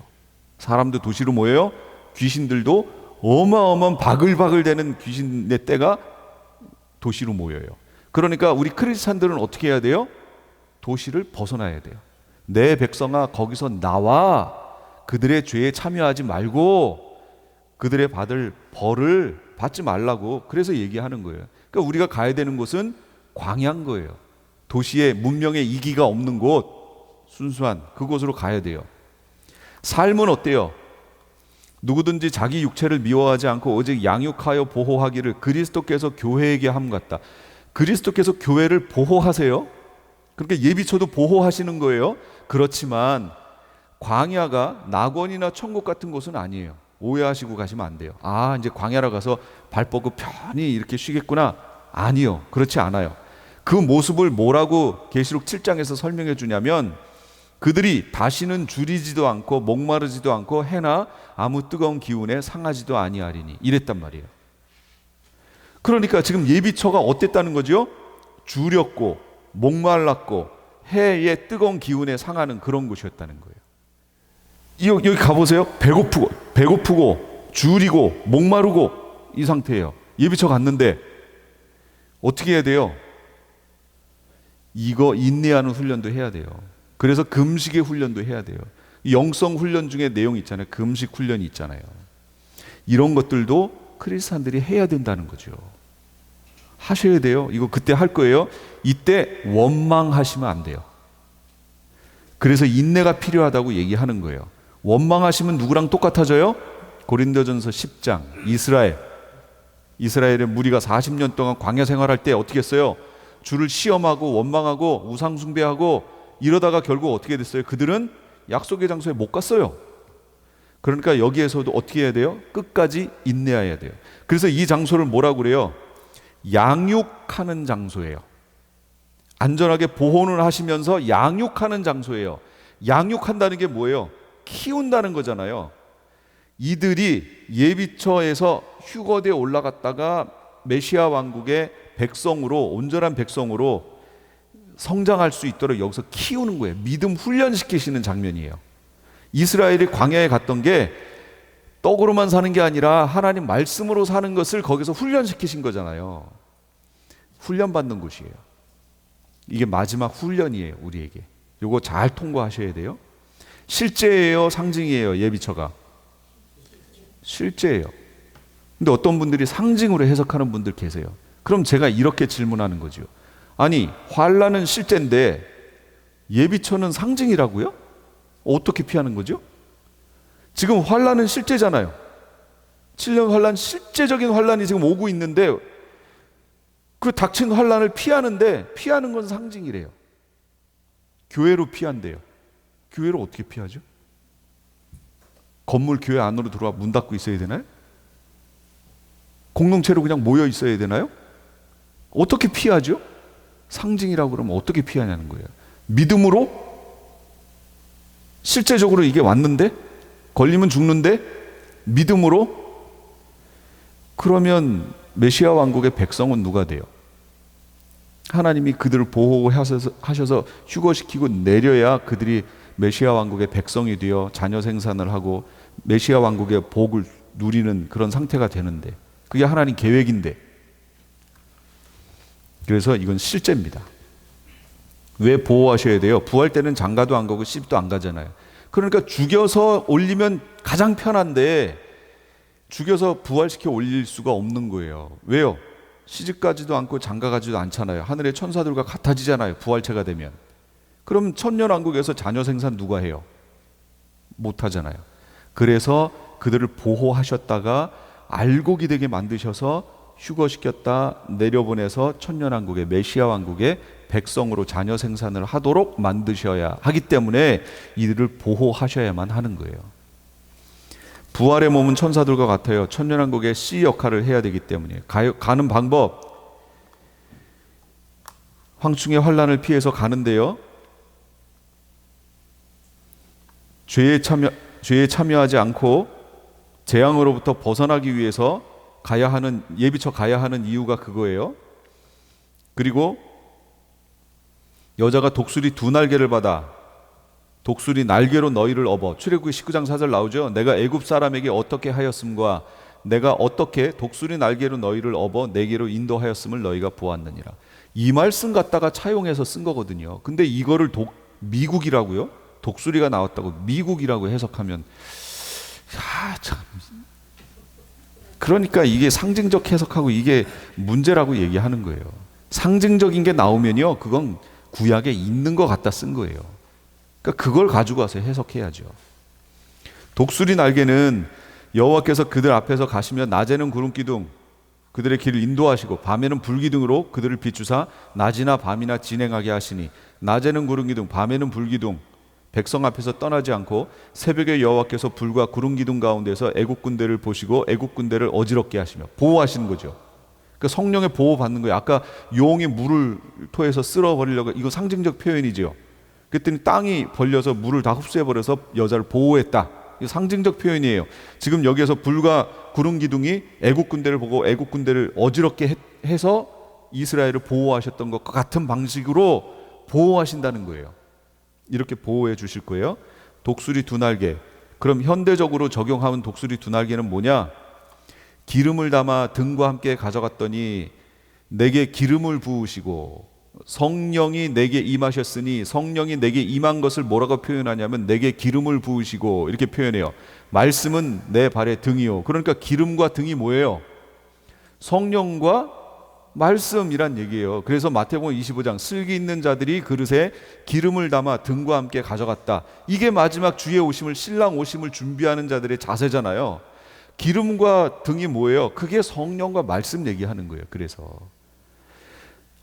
사람도 도시로 모여요. 귀신들도 어마어마한 바글바글 되는 귀신의 떼가 도시로 모여요. 그러니까 우리 크리스찬들은 어떻게 해야 돼요? 도시를 벗어나야 돼요. 내 백성아 거기서 나와 그들의 죄에 참여하지 말고 그들의 받을 벌을 받지 말라고 그래서 얘기하는 거예요. 그러니까 우리가 가야 되는 곳은 광야인 거예요. 도시에 문명의 이기가 없는 곳, 순수한 그곳으로 가야 돼요. 삶은 어때요? 누구든지 자기 육체를 미워하지 않고 오직 양육하여 보호하기를 그리스도께서 교회에게 함 같다. 그리스도께서 교회를 보호하세요. 그러니까 예비처도 보호하시는 거예요. 그렇지만 광야가 낙원이나 천국 같은 곳은 아니에요. 오해하시고 가시면 안 돼요. 아, 이제 광야로 가서 발 뻗고 편히 이렇게 쉬겠구나. 아니요, 그렇지 않아요. 그 모습을 뭐라고 계시록 7장에서 설명해 주냐면 그들이 다시는 줄이지도 않고 목마르지도 않고 해나 아무 뜨거운 기운에 상하지도 아니하리니 이랬단 말이에요. 그러니까 지금 예비처가 어땠다는 거죠? 줄였고 목말랐고 해의 뜨거운 기운에 상하는 그런 곳이었다는 거예요. 여기 가보세요. 배고프고 줄이고 목마르고 이 상태예요. 예비처 갔는데 어떻게 해야 돼요? 이거 인내하는 훈련도 해야 돼요. 그래서 금식의 훈련도 해야 돼요. 영성 훈련 중에 내용이 있잖아요. 금식 훈련이 있잖아요. 이런 것들도 크리스찬들이 해야 된다는 거죠. 하셔야 돼요. 이거 그때 할 거예요. 이때 원망하시면 안 돼요. 그래서 인내가 필요하다고 얘기하는 거예요. 원망하시면 누구랑 똑같아져요? 고린도전서 10장 이스라엘의 무리가 40년 동안 광야 생활할 때 어떻게 했어요? 주를 시험하고 원망하고 우상 숭배하고 이러다가 결국 어떻게 됐어요? 그들은 약속의 장소에 못 갔어요. 그러니까 여기에서도 어떻게 해야 돼요? 끝까지 인내해야 돼요. 그래서 이 장소를 뭐라고 그래요? 양육하는 장소예요. 안전하게 보호를 하시면서 양육하는 장소예요. 양육한다는 게 뭐예요? 키운다는 거잖아요. 이들이 예비처에서 휴거대에 올라갔다가 메시아 왕국의 백성으로 온전한 백성으로 성장할 수 있도록 여기서 키우는 거예요. 믿음 훈련시키시는 장면이에요. 이스라엘이 광야에 갔던 게 떡으로만 사는 게 아니라 하나님 말씀으로 사는 것을 거기서 훈련시키신 거잖아요. 훈련받는 곳이에요. 이게 마지막 훈련이에요. 우리에게. 이거 잘 통과하셔야 돼요. 실제예요, 상징이에요? 예비처가 실제예요. 근데 어떤 분들이 상징으로 해석하는 분들 계세요. 그럼 제가 이렇게 질문하는 거죠. 아니, 환난은 실제인데 예비처는 상징이라고요? 어떻게 피하는 거죠? 지금 환난은 실제잖아요. 7년 환난, 실제적인 환난이 지금 오고 있는데 그 닥친 환난을 피하는데 피하는 건 상징이래요. 교회로 피한대요. 교회로 어떻게 피하죠? 건물 교회 안으로 들어와 문 닫고 있어야 되나요? 공동체로 그냥 모여 있어야 되나요? 어떻게 피하죠? 상징이라고 그러면 어떻게 피하냐는 거예요. 믿음으로 실제적으로 이게 왔는데 걸리면 죽는데 믿음으로 그러면 메시아 왕국의 백성은 누가 돼요? 하나님이 그들을 보호하셔서 휴거시키고 내려야 그들이 메시아 왕국의 백성이 되어 자녀 생산을 하고 메시아 왕국의 복을 누리는 그런 상태가 되는데 그게 하나님 계획인데 그래서 이건 실제입니다. 왜 보호하셔야 돼요? 부활 때는 장가도 안 가고 시집도 안 가잖아요. 그러니까 죽여서 올리면 가장 편한데 죽여서 부활시켜 올릴 수가 없는 거예요. 왜요? 시집가지도 않고 장가가지도 않잖아요. 하늘의 천사들과 같아지잖아요. 부활체가 되면. 그럼 천년왕국에서 자녀 생산 누가 해요? 못하잖아요. 그래서 그들을 보호하셨다가 알곡이 되게 만드셔서 휴거시켰다 내려보내서 천년왕국의 메시아 왕국의 백성으로 자녀 생산을 하도록 만드셔야 하기 때문에 이들을 보호하셔야만 하는 거예요. 부활의 몸은 천사들과 같아요. 천년왕국의 씨 역할을 해야 되기 때문에 가는 방법 황충의 환난을 피해서 가는데요. 죄에 참여하지 않고 재앙으로부터 벗어나기 위해서 가야 하는 예비처 가야 하는 이유가 그거예요. 그리고 여자가 독수리 두 날개를 받아 독수리 날개로 너희를 업어. 출애굽기 19장 4절 나오죠. 내가 애굽 사람에게 어떻게 하였음과 내가 어떻게 독수리 날개로 너희를 업어 내게로 인도하였음을 너희가 보았느니라. 이 말씀 갖다가 차용해서 쓴 거거든요. 근데 이거를 미국이라고요? 독수리가 나왔다고 미국이라고 해석하면 참. 그러니까 이게 상징적 해석하고 이게 문제라고 얘기하는 거예요. 상징적인 게 나오면요, 그건 구약에 있는 것 같다 쓴 거예요. 그러니까 그걸 가지고 와서 해석해야죠. 독수리 날개는 여호와께서 그들 앞에서 가시며 낮에는 구름기둥 그들의 길을 인도하시고 밤에는 불기둥으로 그들을 비추사 낮이나 밤이나 진행하게 하시니 낮에는 구름기둥 밤에는 불기둥 백성 앞에서 떠나지 않고 새벽에 여호와께서 불과 구름기둥 가운데서 애국 군대를 보시고 애국 군대를 어지럽게 하시며 보호하시는 거죠. 그러니까 성령의 보호 받는 거예요. 아까 용이 물을 토해서 쓸어버리려고, 이거 상징적 표현이죠. 그랬더니 땅이 벌려서 물을 다 흡수해버려서 여자를 보호했다. 이거 상징적 표현이에요. 지금 여기에서 불과 구름 기둥이 애국 군대를 보고 애국 군대를 어지럽게 해서 이스라엘을 보호하셨던 것과 같은 방식으로 보호하신다는 거예요. 이렇게 보호해 주실 거예요. 독수리 두 날개. 그럼 현대적으로 적용하면 독수리 두 날개는 뭐냐? 기름을 담아 등과 함께 가져갔더니 내게 기름을 부으시고 성령이 내게 임하셨으니, 성령이 내게 임한 것을 뭐라고 표현하냐면 내게 기름을 부으시고 이렇게 표현해요. 말씀은 내 발의 등이요. 그러니까 기름과 등이 뭐예요? 성령과 말씀이란 얘기예요. 그래서 마태복음 25장 슬기 있는 자들이 그릇에 기름을 담아 등과 함께 가져갔다. 이게 마지막 주의 오심을, 신랑 오심을 준비하는 자들의 자세잖아요. 기름과 등이 뭐예요? 그게 성령과 말씀 얘기하는 거예요. 그래서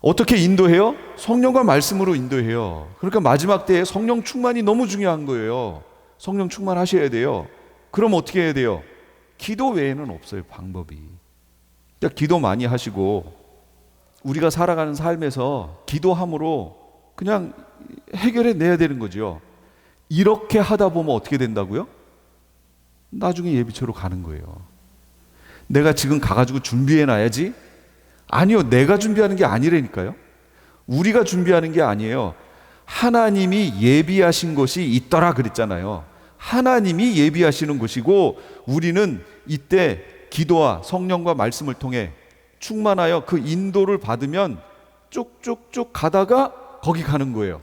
어떻게 인도해요? 성령과 말씀으로 인도해요. 그러니까 마지막 때에 성령 충만이 너무 중요한 거예요. 성령 충만하셔야 돼요. 그럼 어떻게 해야 돼요? 기도 외에는 없어요, 방법이. 그러니까 기도 많이 하시고 우리가 살아가는 삶에서 기도함으로 그냥 해결해 내야 되는 거죠. 이렇게 하다 보면 어떻게 된다고요? 나중에 예비처로 가는 거예요. 내가 지금 가가지고 준비해 놔야지? 아니요, 내가 준비하는 게 아니라니까요. 우리가 준비하는 게 아니에요. 하나님이 예비하신 것이 있더라 그랬잖아요. 하나님이 예비하시는 것이고 우리는 이때 기도와 성령과 말씀을 통해 충만하여 그 인도를 받으면 쭉쭉쭉 가다가 거기 가는 거예요.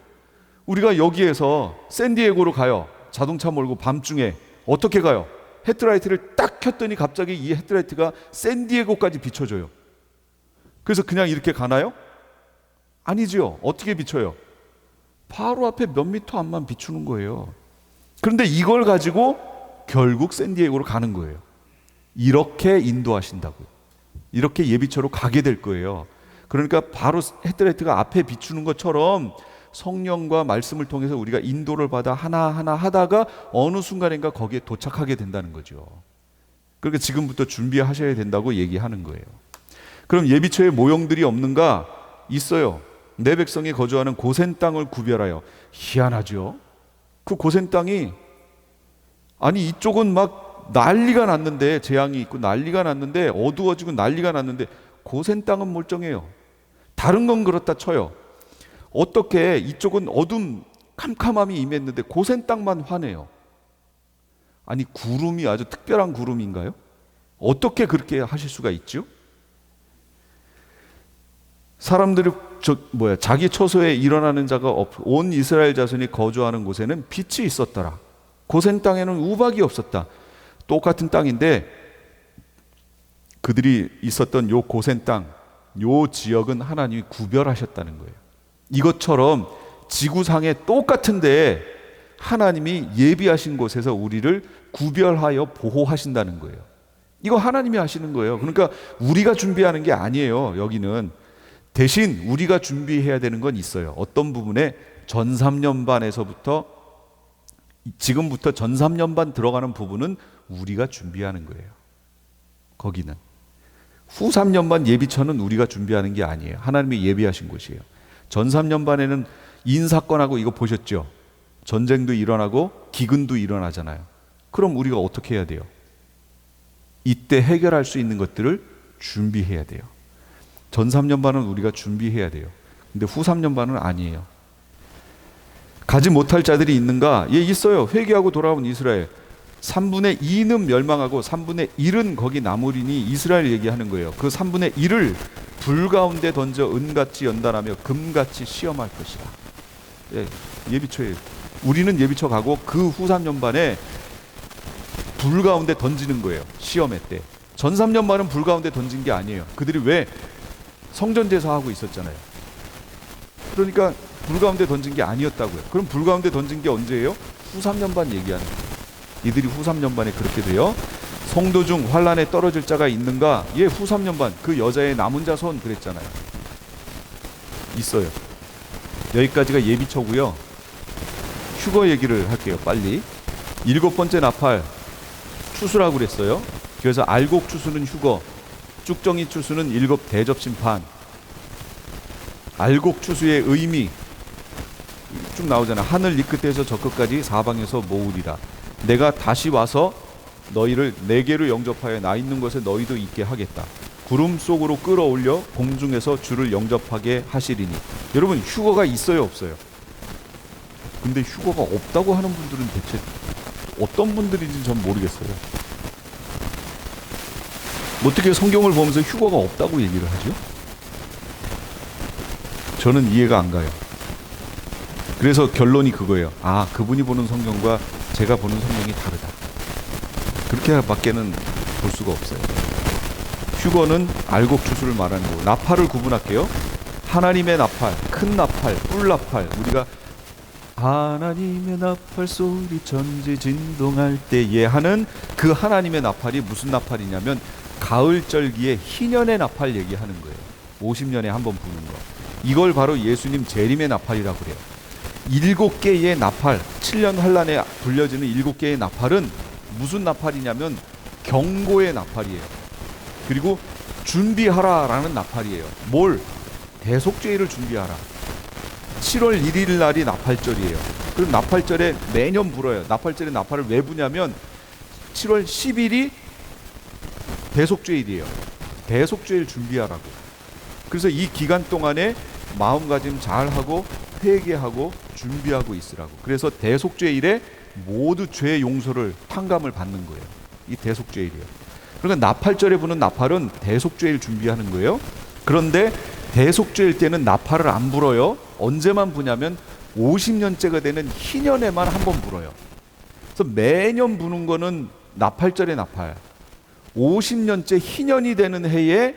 우리가 여기에서 샌디에고로 가요. 자동차 몰고 밤중에 어떻게 가요? 헤드라이트를 딱 켰더니 갑자기 이 헤드라이트가 샌디에고까지 비춰져요. 그래서 그냥 이렇게 가나요? 아니죠. 어떻게 비춰요? 바로 앞에 몇 미터 앞만 비추는 거예요. 그런데 이걸 가지고 결국 샌디에고로 가는 거예요. 이렇게 인도하신다고요. 이렇게 예비처로 가게 될 거예요. 그러니까 바로 헤드라이트가 앞에 비추는 것처럼 성령과 말씀을 통해서 우리가 인도를 받아 하나하나 하다가 어느 순간인가 거기에 도착하게 된다는 거죠. 그러니까 지금부터 준비하셔야 된다고 얘기하는 거예요. 그럼 예비처의 모형들이 없는가? 있어요. 내 백성이 거주하는 고센 땅을 구별하여. 희한하죠. 그 고센 땅이, 아니 이쪽은 막 난리가 났는데, 재앙이 있고 난리가 났는데, 어두워지고 난리가 났는데 고센 땅은 멀쩡해요. 다른 건 그렇다 쳐요. 어떻게 이쪽은 어둠 캄캄함이 임했는데 고센 땅만 환해요? 아니 구름이 아주 특별한 구름인가요? 어떻게 그렇게 하실 수가 있죠? 사람들이 자기 처소에 일어나는 자가 온 이스라엘 자손이 거주하는 곳에는 빛이 있었더라. 고센 땅에는 우박이 없었다. 똑같은 땅인데 그들이 있었던 요 고센 땅, 요 지역은 하나님이 구별하셨다는 거예요. 이것처럼 지구상에 똑같은데 하나님이 예비하신 곳에서 우리를 구별하여 보호하신다는 거예요. 이거 하나님이 하시는 거예요. 그러니까 우리가 준비하는 게 아니에요. 여기는 대신 우리가 준비해야 되는 건 있어요. 어떤 부분에 전삼년반에서부터 지금부터 전삼년반 들어가는 부분은 우리가 준비하는 거예요. 거기는 후 3년반 예비처는 우리가 준비하는 게 아니에요. 하나님이 예비하신 곳이에요. 전 3년반에는 인사건하고 이거 보셨죠? 전쟁도 일어나고 기근도 일어나잖아요. 그럼 우리가 어떻게 해야 돼요? 이때 해결할 수 있는 것들을 준비해야 돼요. 전 3년반은 우리가 준비해야 돼요. 근데 후 3년반은 아니에요. 가지 못할 자들이 있는가? 예, 있어요. 회개하고 돌아온 이스라엘. 3분의 2는 멸망하고 3분의 1은 거기 남으리니 이스라엘 얘기하는 거예요. 그 3분의 1을 불 가운데 던져 은같이 연단하며 금같이 시험할 것이라. 예, 예비초에 우리는 예비초 가고 그 후 3년반에 불 가운데 던지는 거예요. 시험회 때. 전 3년반은 불 가운데 던진 게 아니에요. 그들이 왜 성전제사 하고 있었잖아요. 그러니까 불 가운데 던진 게 아니었다고요. 그럼 불 가운데 던진 게 언제예요? 후 3년반 얘기하는 거예요. 이들이 후 3년반에 그렇게 돼요. 성도 중 환란에 떨어질 자가 있는가? 예, 후 3년반 그 여자의 남은 자 손 그랬잖아요. 있어요. 여기까지가 예비초고요. 휴거 얘기를 할게요. 빨리. 7번째 나팔 추수라고 그랬어요. 그래서 알곡 추수는 휴거, 쭉정이 추수는 7 대접 심판. 알곡 추수의 의미 쭉 나오잖아. 하늘 이 끝에서 저 끝까지 사방에서 모으리라. 내가 다시 와서 너희를 내게로 영접하여 나 있는 곳에 너희도 있게 하겠다. 구름 속으로 끌어올려 공중에서 주를 영접하게 하시리니. 여러분, 휴거가 있어요, 없어요? 근데 휴거가 없다고 하는 분들은 대체 어떤 분들인지 전 모르겠어요. 어떻게 성경을 보면서 휴거가 없다고 얘기를 하죠? 저는 이해가 안 가요. 그래서 결론이 그거예요. 아, 그분이 보는 성경과 제가 보는 성경이 다르다. 그렇게 밖에는 볼 수가 없어요. 휴거는 알곡 추수를 말하는 거고, 나팔을 구분할게요. 하나님의 나팔, 큰 나팔, 뿔나팔. 우리가 하나님의 나팔 소리 전지 진동할 때에 하는 그 하나님의 나팔이 무슨 나팔이냐면 가을절기에 희년의 나팔 얘기하는 거예요. 50년에 한 번 부는 거. 이걸 바로 예수님 재림의 나팔이라고 그래요. 7개의 나팔, 7년 환란에 불려지는 7개의 나팔은 무슨 나팔이냐면 경고의 나팔이에요. 그리고 준비하라라는 나팔이에요. 뭘? 대속죄를 준비하라. 7월 1일 날이 나팔절이에요. 그럼 나팔절에 매년 불어요. 나팔절에 나팔을 왜 부냐면 7월 10일이 대속죄일이에요. 대속죄를 준비하라고. 그래서 이 기간 동안에 마음가짐 잘하고 회개하고 준비하고 있으라고. 그래서 대속죄일에 모두 죄 용서를 탕감을 받는 거예요. 이 대속죄일이에요. 그러니까 나팔절에 부는 나팔은 대속죄일 준비하는 거예요. 그런데 대속죄일 때는 나팔을 안 불어요. 언제만 부냐면 50년째가 되는 희년에만 한 번 불어요. 그래서 매년 부는 거는 나팔절의 나팔. 50년째 희년이 되는 해에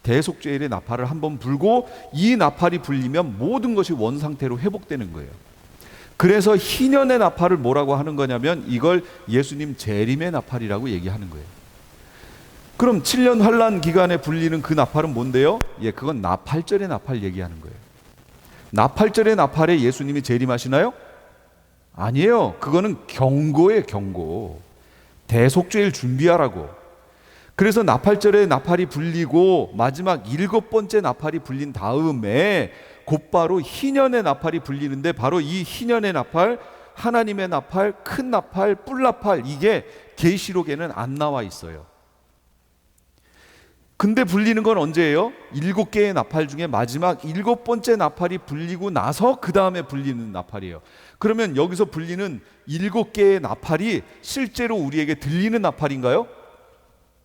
대속죄일의 나팔을 한번 불고, 이 나팔이 불리면 모든 것이 원상태로 회복되는 거예요. 그래서 희년의 나팔을 뭐라고 하는 거냐면 이걸 예수님 재림의 나팔이라고 얘기하는 거예요. 그럼 7년 환란 기간에 불리는 그 나팔은 뭔데요? 예, 그건 나팔절의 나팔 얘기하는 거예요. 나팔절의 나팔에 예수님이 재림하시나요? 아니에요. 그거는 경고예요, 경고. 대속죄일 준비하라고. 그래서 나팔절에 나팔이 불리고 마지막 7번째 나팔이 불린 다음에 곧바로 희년의 나팔이 불리는데, 바로 이 희년의 나팔, 하나님의 나팔, 큰 나팔, 뿔나팔, 이게 계시록에는 안 나와 있어요. 근데 불리는 건 언제예요? 7개의 나팔 중에 마지막 7번째 나팔이 불리고 나서 그 다음에 불리는 나팔이에요. 그러면 여기서 불리는 7개의 나팔이 실제로 우리에게 들리는 나팔인가요?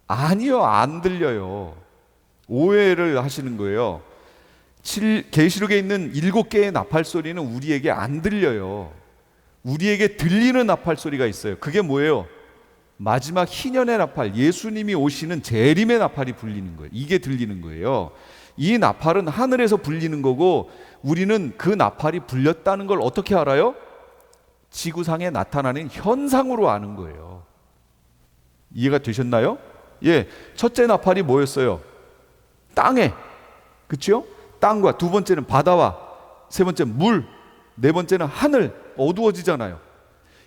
아니요, 안 들려요. 오해를 하시는 거예요. 계시록에 있는 7개의 나팔 소리는 우리에게 안 들려요. 우리에게 들리는 나팔 소리가 있어요. 그게 뭐예요? 마지막 희년의 나팔, 예수님이 오시는 재림의 나팔이 불리는 거예요. 이게 들리는 거예요. 이 나팔은 하늘에서 불리는 거고, 우리는 그 나팔이 불렸다는 걸 어떻게 알아요? 지구상에 나타나는 현상으로 아는 거예요. 이해가 되셨나요? 예, 첫째 나팔이 뭐였어요? 땅에, 그렇죠? 땅과, 두 번째는 바다와, 세 번째 물, 네 번째는 하늘, 어두워지잖아요.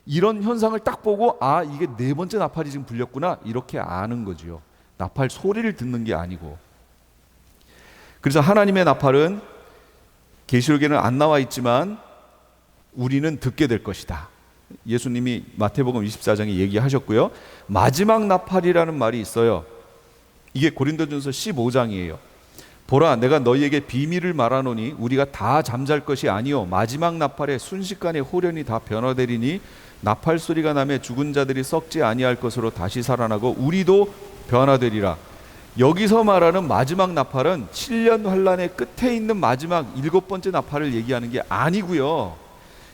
이런 현상을 딱 보고, 아, 이게 네 번째 나팔이 지금 불렸구나, 이렇게 아는 거죠. 나팔 소리를 듣는 게 아니고. 그래서 하나님의 나팔은 계시록에는 안 나와 있지만 우리는 듣게 될 것이다. 예수님이 마태복음 24장에 얘기하셨고요. 마지막 나팔이라는 말이 있어요. 이게 고린도전서 15장이에요. 보라, 내가 너희에게 비밀을 말하노니 우리가 다 잠잘 것이 아니요 마지막 나팔에 순식간에 호련히 다 변화되리니 나팔 소리가 나매 죽은 자들이 썩지 아니할 것으로 다시 살아나고 우리도 변화되리라. 여기서 말하는 마지막 나팔은 7년 환란의 끝에 있는 마지막 7번째 나팔을 얘기하는 게 아니고요.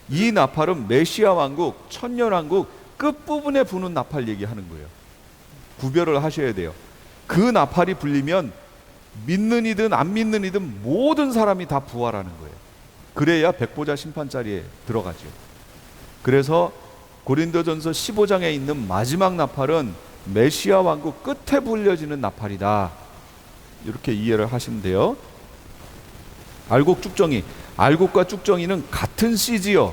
이 나팔은 메시아 왕국, 천년 왕국 끝부분에 부는 나팔 얘기하는 거예요. 구별을 하셔야 돼요. 그 나팔이 불리면 믿는 이든 안 믿는 이든 모든 사람이 다 부활하는 거예요. 그래야 백보자 심판 자리에 들어가죠. 그래서 고린도전서 15장에 있는 마지막 나팔은 메시아 왕국 끝에 불려지는 나팔이다. 이렇게 이해를 하시면 돼요. 알곡 쭉정이, 알곡과 쭉정이는 같은 씨지요.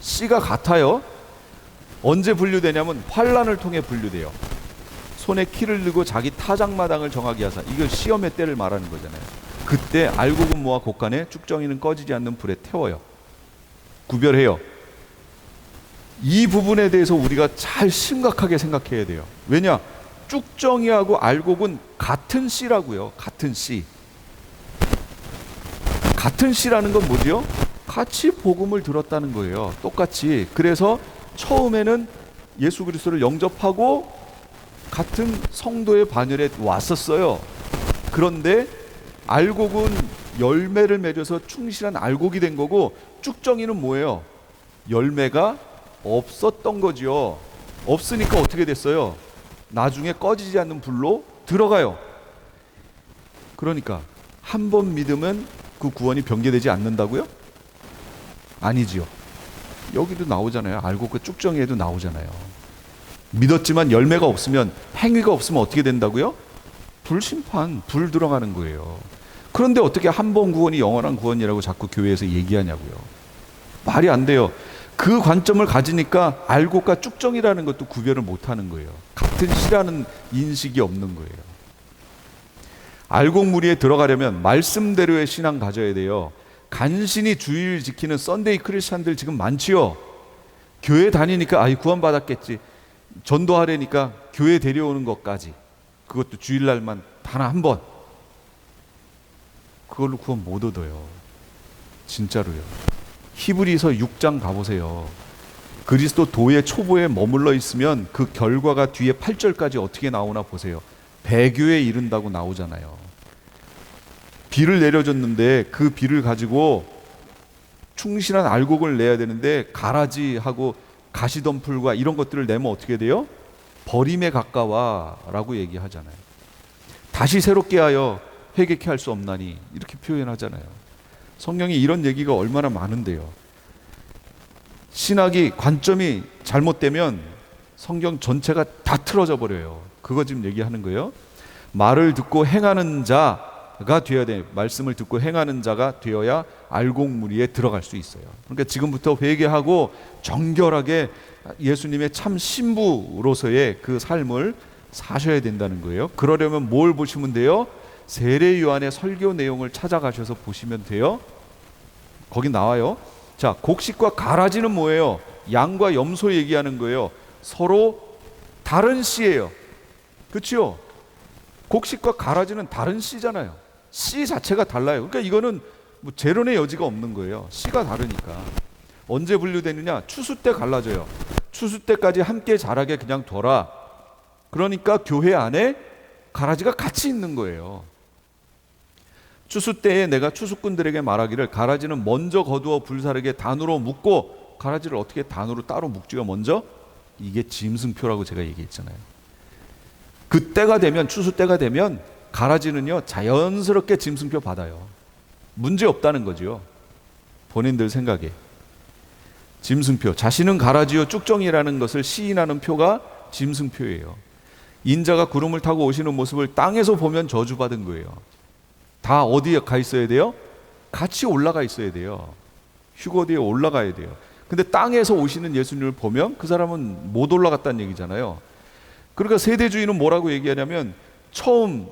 씨가 같아요. 언제 분류되냐면 환란을 통해 분류돼요. 손에 키를 들고 자기 타작마당을 정하게 하사, 이거 시험의 때를 말하는 거잖아요. 그때 알곡은 모아 곡간에, 쭉정이는 꺼지지 않는 불에 태워요. 구별해요. 이 부분에 대해서 우리가 잘 심각하게 생각해야 돼요. 왜냐? 쭉정이하고 알곡은 같은 씨라고요. 같은 씨. 같은 씨라는 건 뭐죠? 같이 복음을 들었다는 거예요. 똑같이. 그래서 처음에는 예수 그리스도를 영접하고 같은 성도의 반열에 왔었어요. 그런데 알곡은 열매를 맺어서 충실한 알곡이 된 거고, 쭉정이는 뭐예요? 열매가 없었던 거죠. 없으니까 어떻게 됐어요? 나중에 꺼지지 않는 불로 들어가요. 그러니까 한 번 믿으면 그 구원이 변개되지 않는다고요? 아니지요. 여기도 나오잖아요. 알곡과 쭉정이에도 나오잖아요. 믿었지만 열매가 없으면, 행위가 없으면 어떻게 된다고요? 불심판, 불 들어가는 거예요. 그런데 어떻게 한 번 구원이 영원한 구원이라고 자꾸 교회에서 얘기하냐고요. 말이 안 돼요. 그 관점을 가지니까 알곡과 쭉정이라는 것도 구별을 못하는 거예요. 같은 씨라는 인식이 없는 거예요. 알곡 무리에 들어가려면 말씀대로의 신앙 가져야 돼요. 간신히 주일 지키는 썬데이 크리스찬들 지금 많지요. 교회 다니니까 아이 구원 받았겠지, 전도하려니까 교회 데려오는 것까지, 그것도 주일날만 단 한 번, 그걸로 구원 못 얻어요. 진짜로요. 히브리서 6장 가보세요. 그리스도 도의 초보에 머물러 있으면 그 결과가 뒤에 8절까지 어떻게 나오나 보세요. 배교에 이른다고 나오잖아요. 비를 내려줬는데 그 비를 가지고 충실한 알곡을 내야 되는데 가라지하고 가시덤불과 이런 것들을 내면 어떻게 돼요? 버림에 가까워 라고 얘기하잖아요. 다시 새롭게 하여 회개케 할 수 없나니, 이렇게 표현하잖아요. 성경에 이런 얘기가 얼마나 많은데요. 신학이 관점이 잘못되면 성경 전체가 다 틀어져 버려요. 그거 지금 얘기하는 거예요. 말을 듣고 행하는 자가 되어야 돼. 말씀을 듣고 행하는 자가 되어야 알곡 무리에 들어갈 수 있어요. 그러니까 지금부터 회개하고 정결하게 예수님의 참 신부로서의 그 삶을 사셔야 된다는 거예요. 그러려면 뭘 보시면 돼요? 세례 요한의 설교 내용을 찾아가셔서 보시면 돼요. 거기 나와요. 자, 곡식과 가라지는 뭐예요? 양과 염소 얘기하는 거예요. 서로 다른 씨예요. 그렇죠? 곡식과 가라지는 다른 씨잖아요. 씨 자체가 달라요. 그러니까 이거는 뭐 재론의 여지가 없는 거예요. 씨가 다르니까. 언제 분류되느냐? 추수 때 갈라져요. 추수 때까지 함께 자라게 그냥 둬라. 그러니까 교회 안에 가라지가 같이 있는 거예요. 추수 때에 내가 추수꾼들에게 말하기를, 가라지는 먼저 거두어 불사르게 단으로 묶고, 가라지를 어떻게 단으로 따로 묶지가 먼저? 이게 짐승표라고 제가 얘기했잖아요. 그때가 되면, 추수 때가 되면 가라지는요 자연스럽게 짐승표 받아요. 문제 없다는 거죠. 본인들 생각에. 짐승표, 자신은 가라지요 쭉정이라는 것을 시인하는 표가 짐승표예요. 인자가 구름을 타고 오시는 모습을 땅에서 보면 저주받은 거예요. 다 어디에 가 있어야 돼요? 같이 올라가 있어야 돼요. 휴거디에 올라가야 돼요. 근데 땅에서 오시는 예수님을 보면 그 사람은 못 올라갔다는 얘기잖아요. 그러니까 세대주의는 뭐라고 얘기하냐면, 처음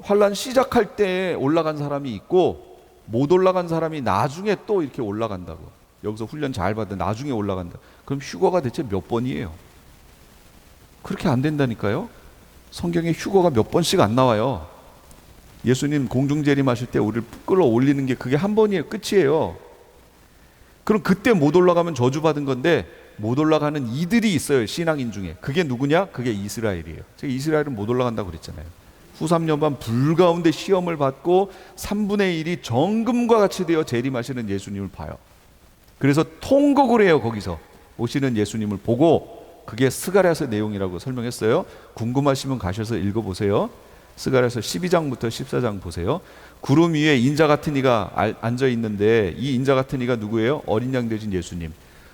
환란 시작할 때 올라간 사람이 있고 못 올라간 사람이 나중에 또 이렇게 올라간다고. 여기서 훈련 잘 받아 나중에 올라간다. 그럼 휴거가 대체 몇 번이에요? 그렇게 안 된다니까요. 성경에 휴거가 몇 번씩 안 나와요. 예수님 공중재림하실 때 우리를 끌어올리는 게 그게 한 번이에요. 끝이에요. 그럼 그때 못 올라가면 저주받은 건데, 못 올라가는 이들이 있어요. 신앙인 중에. 그게 누구냐? 그게 이스라엘이에요. 제가 이스라엘은 못 올라간다고 그랬잖아요. 후 3년반 불가운데 시험을 받고 3분의 1이 정금과 같이 되어 재림하시는 예수님을 봐요. 그래서 통곡을 해요. 거기서 오시는 예수님을 보고. 그게 스가랴서 내용이라고 설명했어요. 궁금하시면 가셔서 읽어보세요. 스가랴서 12장부터 14장 보세요. 구름 위에 인자 같은 이가 앉아 있는데 이 인자 같은 이가 누구예요? 어린 양 되신 예수님.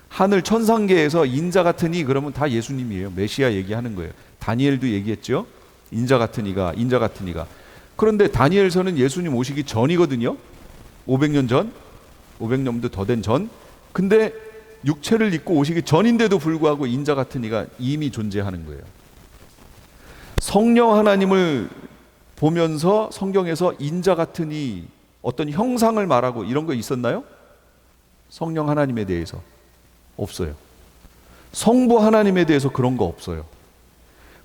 하늘 천상계에서 인자 같은 이 그러면 다 예수님이에요. 메시아 얘기하는 거예요. 다니엘도 얘기했죠. 인자 같은 이가. 그런데 다니엘서는 예수님 오시기 전이거든요. 500년 전, 500년도 더 된 전. 근데 육체를 입고 오시기 전인데도 불구하고 인자 같은 이가 이미 존재하는 거예요. 성령 하나님을 보면서 성경에서 인자 같은 이 어떤 형상을 말하고 이런 거 있었나요? 성령 하나님에 대해서 없어요. 성부 하나님에 대해서 그런 거 없어요.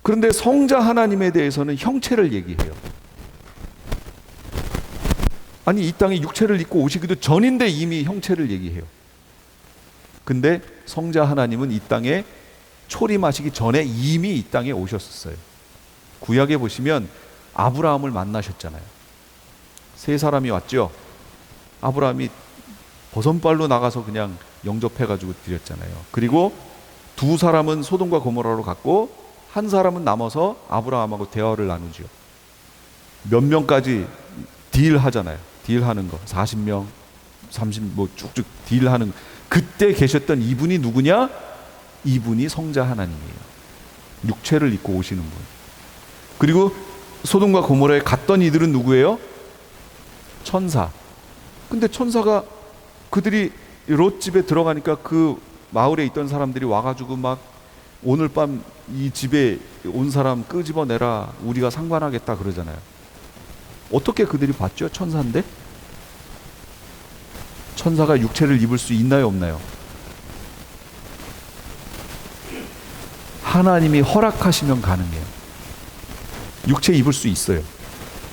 그런데 성자 하나님에 대해서는 형체를 얘기해요. 아니 이 땅에 육체를 입고 오시기도 전인데 이미 형체를 얘기해요. 근데 성자 하나님은 이 땅에 초림하시기 전에 이미 이 땅에 오셨었어요. 구약에 보시면 아브라함을 만나셨잖아요. 세 사람이 왔죠. 아브라함이 버선발로 나가서 그냥 영접해가지고 드렸잖아요. 그리고 두 사람은 소돔과 고모라로 갔고 한 사람은 남아서 아브라함하고 대화를 나누죠. 몇 명까지 딜하잖아요. 딜하는 거 40명 30 뭐 쭉쭉 딜하는. 그때 계셨던 이분이 누구냐? 이분이 성자 하나님이에요. 육체를 입고 오시는 분. 그리고 소돔과 고모라에 갔던 이들은 누구예요? 천사. 근데 천사가 그들이 롯 집에 들어가니까 그 마을에 있던 사람들이 와가지고 막 오늘 밤 이 집에 온 사람 끄집어내라, 우리가 상관하겠다 그러잖아요. 어떻게 그들이 봤죠? 천사인데? 천사가 육체를 입을 수 있나요, 없나요? 하나님이 허락하시면 가능해요. 육체 입을 수 있어요.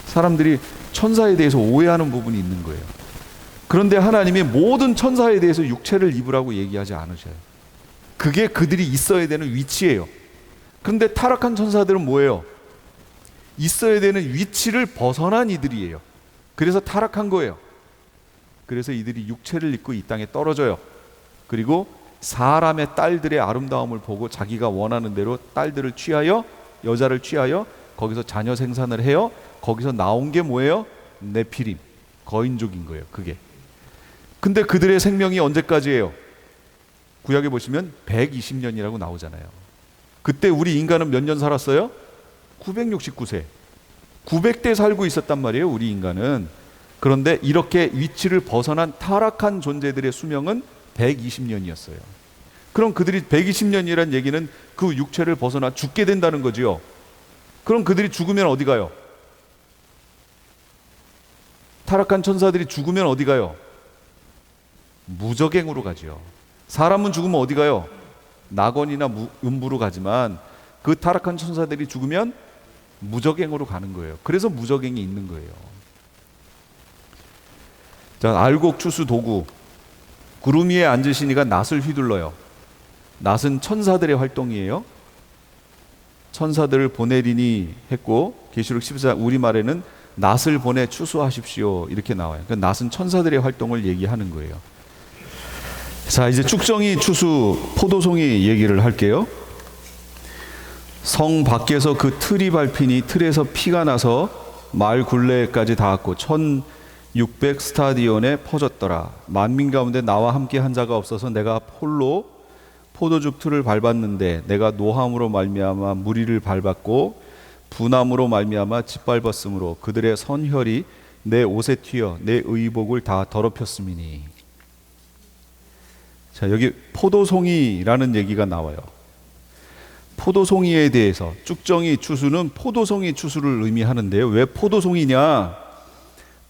사람들이 천사에 대해서 오해하는 부분이 있는 거예요. 그런데 하나님이 모든 천사에 대해서 육체를 입으라고 얘기하지 않으셔요. 그게 그들이 있어야 되는 위치예요. 그런데 타락한 천사들은 뭐예요? 있어야 되는 위치를 벗어난 이들이에요. 그래서 타락한 거예요. 그래서 이들이 육체를 입고 이 땅에 떨어져요. 그리고 사람의 딸들의 아름다움을 보고 자기가 원하는 대로 딸들을 취하여, 여자를 취하여 거기서 자녀 생산을 해요. 거기서 나온 게 뭐예요? 네피림, 거인족인 거예요. 그게. 근데 그들의 생명이 언제까지예요? 구약에 보시면 120년이라고 나오잖아요. 그때 우리 인간은 몇 년 살았어요? 969세. 900대 살고 있었단 말이에요, 우리 인간은. 그런데 이렇게 위치를 벗어난 타락한 존재들의 수명은 120년이었어요. 그럼 그들이 120년이란 얘기는 그 육체를 벗어나 죽게 된다는 거지요. 그럼 그들이 죽으면 어디 가요? 타락한 천사들이 죽으면 어디 가요? 무저갱으로 가죠. 사람은 죽으면 어디 가요? 낙원이나 음부로 가지만 그 타락한 천사들이 죽으면 무저갱으로 가는 거예요. 그래서 무저갱이 있는 거예요. 자, 알곡 추수 도구. 구름 위에 앉으신 이가 낫을 휘둘러요. 낫은 천사들의 활동이에요. 천사들을 보내리니 했고, 계시록 14장 우리말에는 낫을 보내 추수하십시오 이렇게 나와요. 그러니까 낫은 천사들의 활동을 얘기하는 거예요. 자, 이제 축정이 추수 포도송이 얘기를 할게요. 성 밖에서 그 틀이 밟히니 틀에서 피가 나서 마을 굴레까지 닿았고 1600 스타디온에 퍼졌더라. 만민 가운데 나와 함께 한 자가 없어서 내가 폴로 포도죽 틀을 밟았는데 내가 노함으로 말미암아 무리를 밟았고 분함으로 말미암아 짓밟았으므로 그들의 선혈이 내 옷에 튀어 내 의복을 다 더럽혔음이니. 자, 여기 포도송이라는 얘기가 나와요. 포도송이에 대해서 쭉정이 추수는 포도송이 추수를 의미하는데요. 왜 포도송이냐?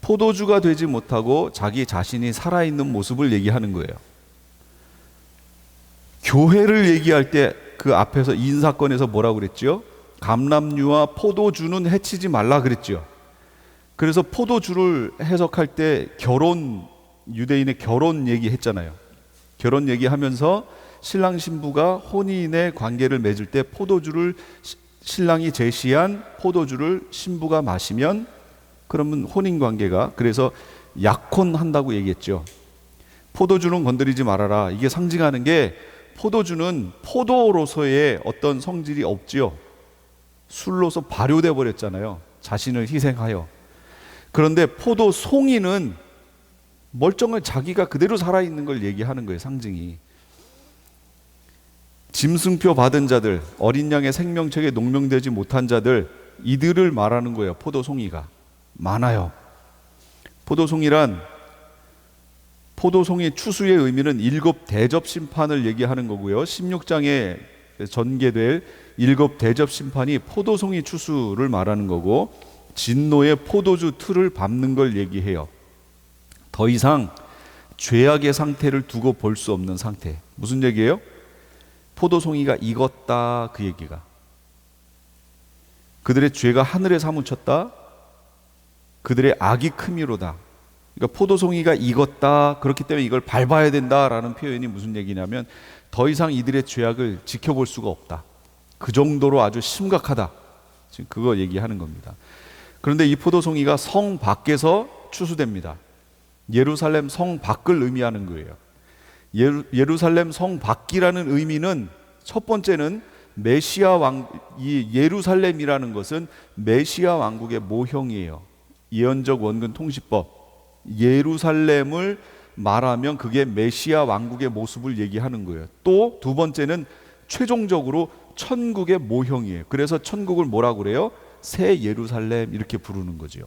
포도주가 되지 못하고 자기 자신이 살아있는 모습을 얘기하는 거예요. 교회를 얘기할 때 그 앞에서 인사건에서 뭐라고 그랬죠? 감람류와 포도주는 해치지 말라 그랬죠. 그래서 포도주를 해석할 때 결혼, 유대인의 결혼 얘기했잖아요. 결혼 얘기하면서 신랑 신부가 혼인의 관계를 맺을 때 포도주를 신랑이 제시한 포도주를 신부가 마시면 그러면 혼인 관계가, 그래서 약혼한다고 얘기했죠. 포도주는 건드리지 말아라. 이게 상징하는 게, 포도주는 포도로서의 어떤 성질이 없지요. 술로서 발효돼 버렸잖아요. 자신을 희생하여. 그런데 포도송이는 멀쩡한 자기가 그대로 살아있는 걸 얘기하는 거예요. 상징이. 짐승표 받은 자들, 어린 양의 생명책에 농명되지 못한 자들, 이들을 말하는 거예요. 포도송이가 많아요. 포도송이란, 포도송이 추수의 의미는 7 대접 심판을 얘기하는 거고요. 16장에 전개될 7 대접 심판이 포도송이 추수를 말하는 거고, 진노의 포도주 틀을 밟는 걸 얘기해요. 더 이상 죄악의 상태를 두고 볼 수 없는 상태. 무슨 얘기예요? 포도송이가 익었다, 그 얘기가. 그들의 죄가 하늘에 사무쳤다. 그들의 악이 크미로다. 그러니까 포도송이가 익었다, 그렇기 때문에 이걸 밟아야 된다라는 표현이 무슨 얘기냐면, 더 이상 이들의 죄악을 지켜볼 수가 없다. 그 정도로 아주 심각하다. 지금 그거 얘기하는 겁니다. 그런데 이 포도송이가 성 밖에서 추수됩니다. 예루살렘 성 밖을 의미하는 거예요. 예루살렘 성 밖이라는 의미는, 첫 번째는 메시아 왕, 이 예루살렘이라는 것은 메시아 왕국의 모형이에요. 예언적 원근 통시법. 예루살렘을 말하면 그게 메시아 왕국의 모습을 얘기하는 거예요. 또 두 번째는 최종적으로 천국의 모형이에요. 그래서 천국을 뭐라고 그래요? 새 예루살렘, 이렇게 부르는 거죠.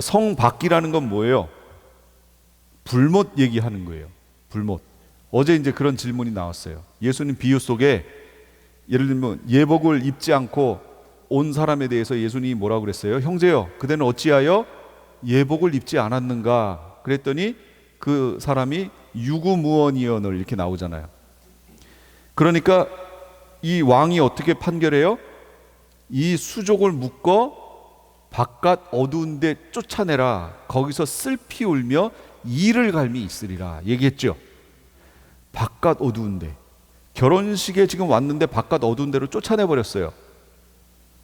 성 밖이라는 건 뭐예요? 불못 얘기하는 거예요. 불못. 어제 이제 그런 질문이 나왔어요. 예수님 비유 속에 예를 들면 예복을 입지 않고 온 사람에 대해서 예수님이 뭐라고 그랬어요? 형제여, 그대는 어찌하여 예복을 입지 않았는가? 그랬더니 그 사람이 유구무원이언을, 이렇게 나오잖아요. 그러니까 이 왕이 어떻게 판결해요? 이 수족을 묶어 바깥 어두운 데 쫓아내라. 거기서 슬피 울며 이를 갈미 있으리라 얘기했죠. 바깥 어두운 데. 결혼식에 지금 왔는데 바깥 어두운 데로 쫓아내버렸어요.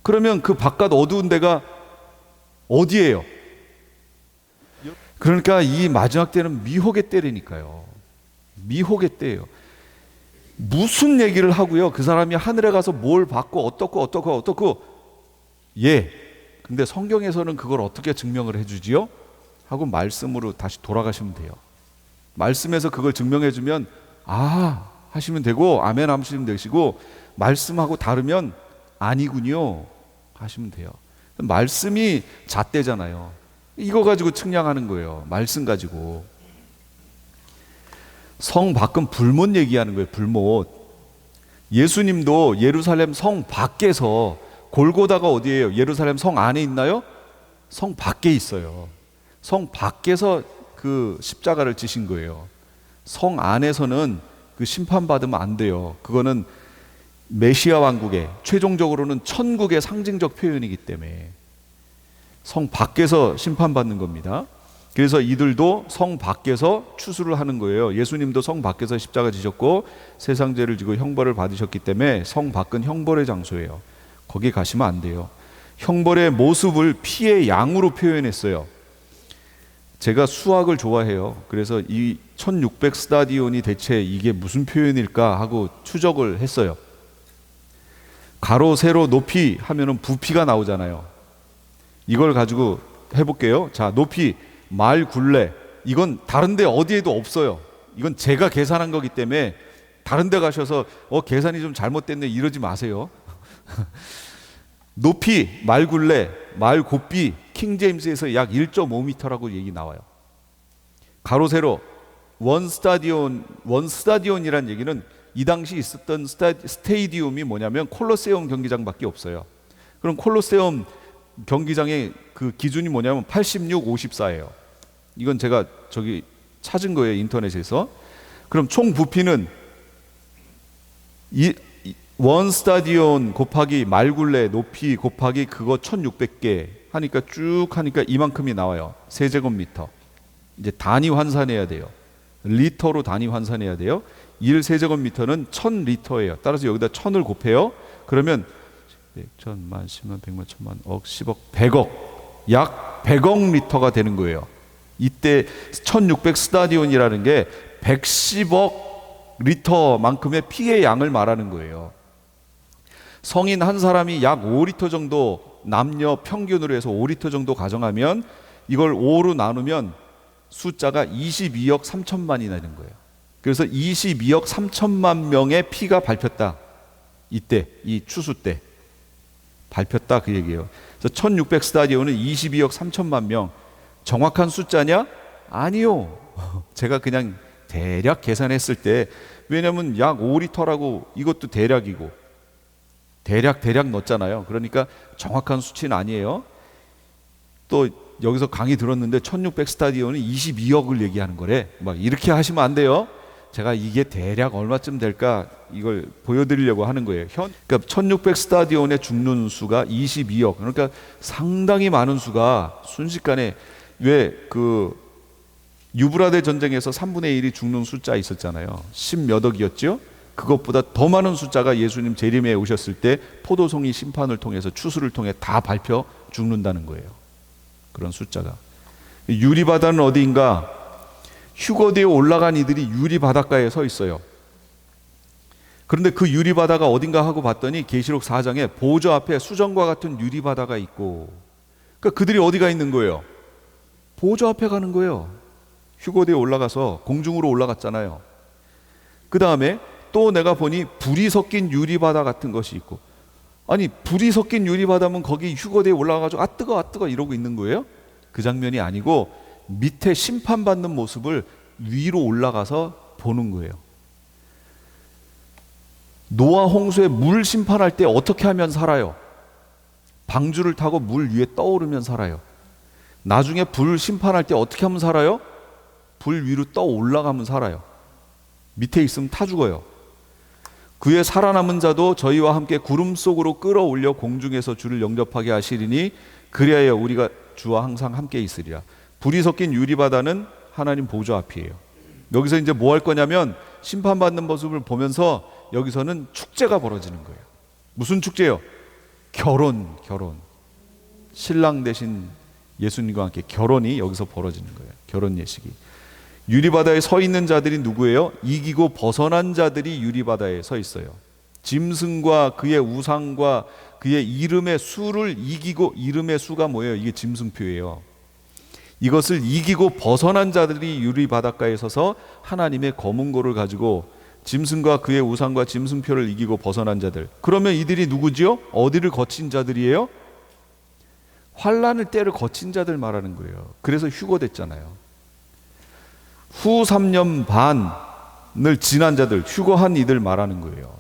그러면 그 바깥 어두운 데가 어디예요? 그러니까 이 마지막 때는 미혹의 때라니까요. 미혹의 때예요. 무슨 얘기를 하고요, 그 사람이 하늘에 가서 뭘 받고 어떻고 예, 근데 성경에서는 그걸 어떻게 증명을 해주지요? 하고 말씀으로 다시 돌아가시면 돼요. 말씀에서 그걸 증명해주면 아 하시면 되고, 아멘 하시면 되시고, 말씀하고 다르면 아니군요 하시면 돼요. 말씀이 잣대잖아요. 이거 가지고 측량하는 거예요. 말씀 가지고. 성 밖은 불못 얘기하는 거예요. 불못. 예수님도 예루살렘 성 밖에서, 골고다가 어디예요? 예루살렘 성 안에 있나요? 성 밖에 있어요. 성 밖에서 그 십자가를 지신 거예요. 성 안에서는 그 심판받으면 안 돼요. 그거는 메시아 왕국의, 최종적으로는 천국의 상징적 표현이기 때문에 성 밖에서 심판받는 겁니다. 그래서 이들도 성 밖에서 추수를 하는 거예요. 예수님도 성 밖에서 십자가 지셨고 세상 죄를 지고 형벌을 받으셨기 때문에 성 밖은 형벌의 장소예요. 거기 가시면 안 돼요. 형벌의 모습을 피의 양으로 표현했어요. 제가 수학을 좋아해요. 그래서 이 1600 스타디온이 대체 이게 무슨 표현일까 하고 추적을 했어요. 가로, 세로, 높이 하면은 부피가 나오잖아요. 이걸 가지고 해볼게요. 자, 높이, 말 굴레. 이건 다른데 어디에도 없어요. 이건 제가 계산한 거기 때문에 다른 데 가셔서 계산이 좀 잘못됐네 이러지 마세요. 높이, 말 굴레, 말 곱비, 킹제임스에서 약 1.5m라고 얘기 나와요. 가로, 세로, 원 스타디온이란 얘기는 이 당시 있었던 스테이디움이 뭐냐면 콜로세움 경기장밖에 없어요. 그럼 콜로세움 경기장의 그 기준이 뭐냐면 86, 54예요. 이건 제가 저기 찾은 거예요, 인터넷에서. 그럼 총 부피는 원 스타디온 곱하기 말굴레 높이 곱하기 그거 1600개 하니까 쭉 하니까 이만큼이 나와요. 세제곱미터. 이제 단위 환산해야 돼요. 리터로 단위 환산해야 돼요. 1세제곱미터는 1000리터예요. 따라서 여기다 1000을 곱해요. 그러면 100, 1000만, 10만, 100만, 1000만, 억, 10억, 100억, 약 100억 리터가 되는 거예요. 이때 1600 스타디온이라는 게 110억 리터만큼의 피의 양을 말하는 거예요. 성인 한 사람이 약 5리터 정도, 남녀 평균으로 해서 5리터 정도 가정하면 이걸 5로 나누면 숫자가 22억 3천만이 되는 거예요. 그래서 22억 3천만 명의 피가 밟혔다. 이때, 이 추수 때 밟혔다, 그 얘기예요. 그래서 1600 스타디온은 22억 3천만 명. 정확한 숫자냐? 아니요. 제가 그냥 대략 계산했을 때, 왜냐면 약 5리터라고 이것도 대략이고 대략 넣었잖아요. 그러니까 정확한 수치는 아니에요. 또 여기서 강의 들었는데 1600 스타디온은 22억을 얘기하는 거래. 막 이렇게 하시면 안 돼요. 제가 이게 대략 얼마쯤 될까 이걸 보여드리려고 하는 거예요. 그러니까 1600 스타디온의 죽는 수가 22억. 그러니까 상당히 많은 수가 순식간에, 왜 그 유브라데 전쟁에서 3분의 1이 죽는 숫자 있었잖아요. 10몇 억이었죠. 그것보다 더 많은 숫자가 예수님 재림에 오셨을 때 포도송이 심판을 통해서 추수를 통해 다 밟혀 죽는다는 거예요. 그런 숫자가. 유리바다는 어디인가? 휴거되어 올라간 이들이 유리바닷가에 서 있어요. 그런데 그 유리바다가 어딘가 하고 봤더니 계시록 4장에 보좌 앞에 수정과 같은 유리바다가 있고, 그러니까 그들이 어디가 있는 거예요? 보좌 앞에 가는 거예요. 휴거되어 올라가서 공중으로 올라갔잖아요. 그 다음에 또 내가 보니 불이 섞인 유리바다 같은 것이 있고, 아니 불이 섞인 유리바다면 거기 휴거되어 올라가가지고 아 뜨거 이러고 있는 거예요? 그 장면이 아니고 밑에 심판받는 모습을 위로 올라가서 보는 거예요. 노아 홍수에 물 심판할 때 어떻게 하면 살아요? 방주를 타고 물 위에 떠오르면 살아요. 나중에 불 심판할 때 어떻게 하면 살아요? 불 위로 떠 올라가면 살아요. 밑에 있으면 타 죽어요. 그의 살아남은 자도 저희와 함께 구름 속으로 끌어올려 공중에서 주를 영접하게 하시리니 그리하여 우리가 주와 항상 함께 있으리라. 불이 섞인 유리바다는 하나님 보좌 앞이에요. 여기서 이제 뭐 할 거냐면 심판받는 모습을 보면서 여기서는 축제가 벌어지는 거예요. 무슨 축제요? 결혼. 신랑 대신 예수님과 함께 결혼이 여기서 벌어지는 거예요. 결혼 예식이. 유리바다에 서 있는 자들이 누구예요? 이기고 벗어난 자들이 유리바다에 서 있어요. 짐승과 그의 우상과 그의 이름의 수를 이기고, 이름의 수가 뭐예요? 이게 짐승표예요. 이것을 이기고 벗어난 자들이 유리바닷가에 서서 하나님의 검은고를 가지고 짐승과 그의 우상과 짐승표를 이기고 벗어난 자들. 그러면 이들이 누구지요? 어디를 거친 자들이에요? 환난을 때를 거친 자들 말하는 거예요. 그래서 휴거됐잖아요. 후 3년 반을 지난 자들, 휴거한 이들 말하는 거예요.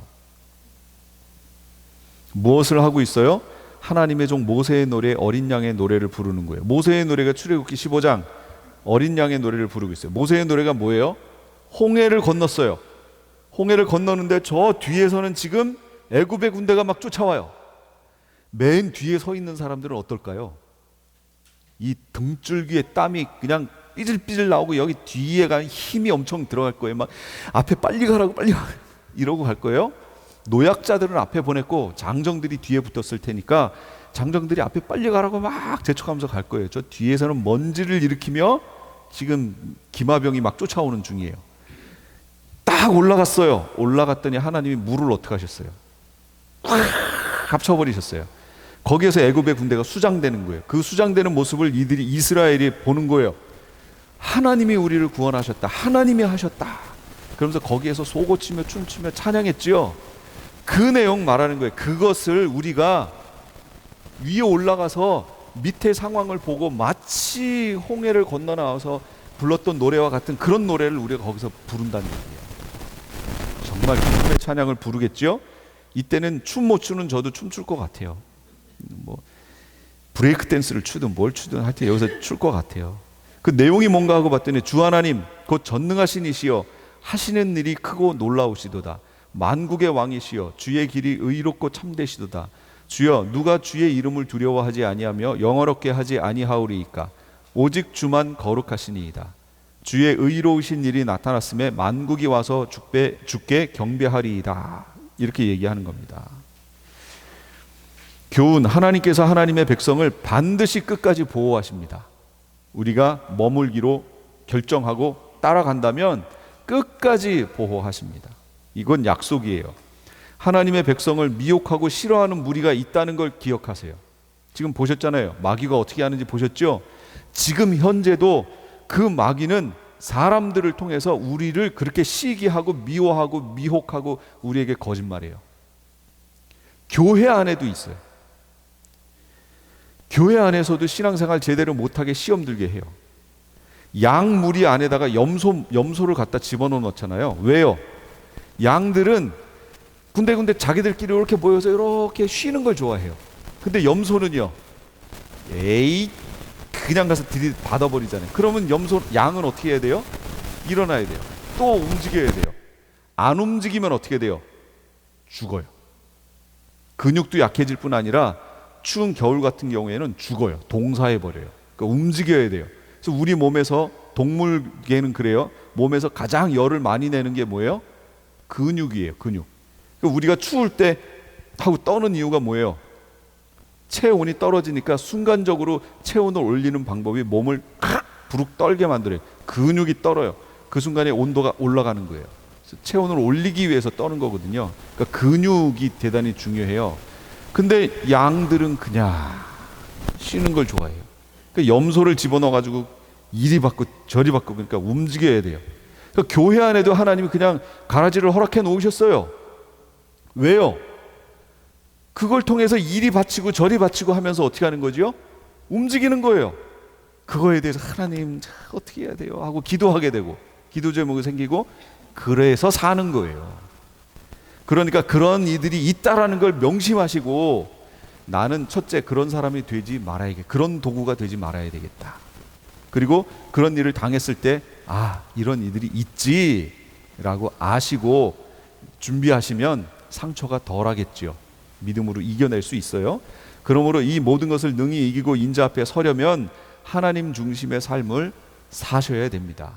무엇을 하고 있어요? 하나님의 종 모세의 노래, 어린 양의 노래를 부르는 거예요. 모세의 노래가 출애굽기 15장 어린 양의 노래를 부르고 있어요. 모세의 노래가 뭐예요? 홍해를 건넜어요. 홍해를 건너는데 저 뒤에서는 지금 애굽의 군대가 막 쫓아와요. 맨 뒤에 서 있는 사람들은 어떨까요? 이 등줄기에 땀이 그냥 삐질삐질 나오고 여기 뒤에 가는 힘이 엄청 들어갈 거예요. 막 앞에 빨리 가라고 빨리 가 이러고 갈 거예요. 노약자들은 앞에 보냈고 장정들이 뒤에 붙었을 테니까 장정들이 앞에 빨리 가라고 막 재촉하면서 갈 거예요. 저 뒤에서는 먼지를 일으키며 지금 기마병이 막 쫓아오는 중이에요. 딱 올라갔어요. 올라갔더니 하나님이 물을 어떻게 하셨어요? 꽉 합쳐버리셨어요. 거기에서 애굽의 군대가 수장되는 거예요. 그 수장되는 모습을 이들이 이스라엘이 보는 거예요. 하나님이 우리를 구원하셨다. 하나님이 하셨다. 그러면서 거기에서 소고치며 춤추며 찬양했지요. 그 내용 말하는 거예요. 그것을 우리가 위에 올라가서 밑에 상황을 보고 마치 홍해를 건너 나와서 불렀던 노래와 같은 그런 노래를 우리가 거기서 부른다는 얘기예요. 정말 기쁨의 찬양을 부르겠죠. 이때는 춤 못 추는 저도 춤출 것 같아요. 뭐 브레이크 댄스를 추든 뭘 추든 하여튼 여기서 출 것 같아요. 그 내용이 뭔가 하고 봤더니 주 하나님 곧 전능하신 이시여 하시는 일이 크고 놀라우시도다. 만국의 왕이시여 주의 길이 의롭고 참되시도다. 주여 누가 주의 이름을 두려워하지 아니하며 영어롭게 하지 아니하오리이까. 오직 주만 거룩하시니이다. 주의 의로우신 일이 나타났음에 만국이 와서 주께 경배하리이다. 이렇게 얘기하는 겁니다. 교훈, 하나님께서 하나님의 백성을 반드시 끝까지 보호하십니다. 우리가 머물기로 결정하고 따라간다면 끝까지 보호하십니다. 이건 약속이에요. 하나님의 백성을 미혹하고 싫어하는 무리가 있다는 걸 기억하세요. 지금 보셨잖아요. 마귀가 어떻게 하는지 보셨죠? 지금 현재도 그 마귀는 사람들을 통해서 우리를 그렇게 시기하고 미워하고 미혹하고 우리에게 거짓말해요. 교회 안에도 있어요. 교회 안에서도 신앙생활 제대로 못하게 시험 들게 해요. 양 무리 안에다가 염소를 갖다 집어넣어 놓잖아요. 왜요? 양들은 군데군데 자기들끼리 이렇게 모여서 이렇게 쉬는 걸 좋아해요. 근데 염소는요, 에이, 그냥 가서 들이받아버리잖아요. 그러면 양은 어떻게 해야 돼요? 일어나야 돼요. 또 움직여야 돼요. 안 움직이면 어떻게 돼요? 죽어요. 근육도 약해질 뿐 아니라 추운 겨울 같은 경우에는 죽어요. 동사해버려요. 그러니까 움직여야 돼요. 그래서 우리 몸에서, 동물계는 그래요. 몸에서 가장 열을 많이 내는 게 뭐예요? 근육이에요. 근육. 그러니까 우리가 추울 때 하고 떠는 이유가 뭐예요? 체온이 떨어지니까 순간적으로 체온을 올리는 방법이 몸을 부룩 떨게 만들어요. 근육이 떨어요. 그 순간에 온도가 올라가는 거예요. 그래서 체온을 올리기 위해서 떠는 거거든요. 그러니까 근육이 대단히 중요해요. 근데 양들은 그냥 쉬는 걸 좋아해요. 그러니까 염소를 집어넣어가지고 이리 받고 저리 받고, 그러니까 움직여야 돼요. 그러니까 교회 안에도 하나님이 그냥 가라지를 허락해 놓으셨어요. 왜요? 그걸 통해서 이리 바치고 저리 바치고 하면서 어떻게 하는 거죠? 움직이는 거예요. 그거에 대해서 하나님 어떻게 해야 돼요? 하고 기도하게 되고, 기도 제목이 생기고, 그래서 사는 거예요. 그러니까 그런 이들이 있다라는 걸 명심하시고, 나는 첫째 그런 사람이 되지 말아야겠다. 그런 도구가 되지 말아야 되겠다. 그리고 그런 일을 당했을 때, 아, 이런 이들이 있지 라고 아시고 준비하시면 상처가 덜하겠죠. 믿음으로 이겨낼 수 있어요. 그러므로 이 모든 것을 능히 이기고 인자 앞에 서려면 하나님 중심의 삶을 사셔야 됩니다.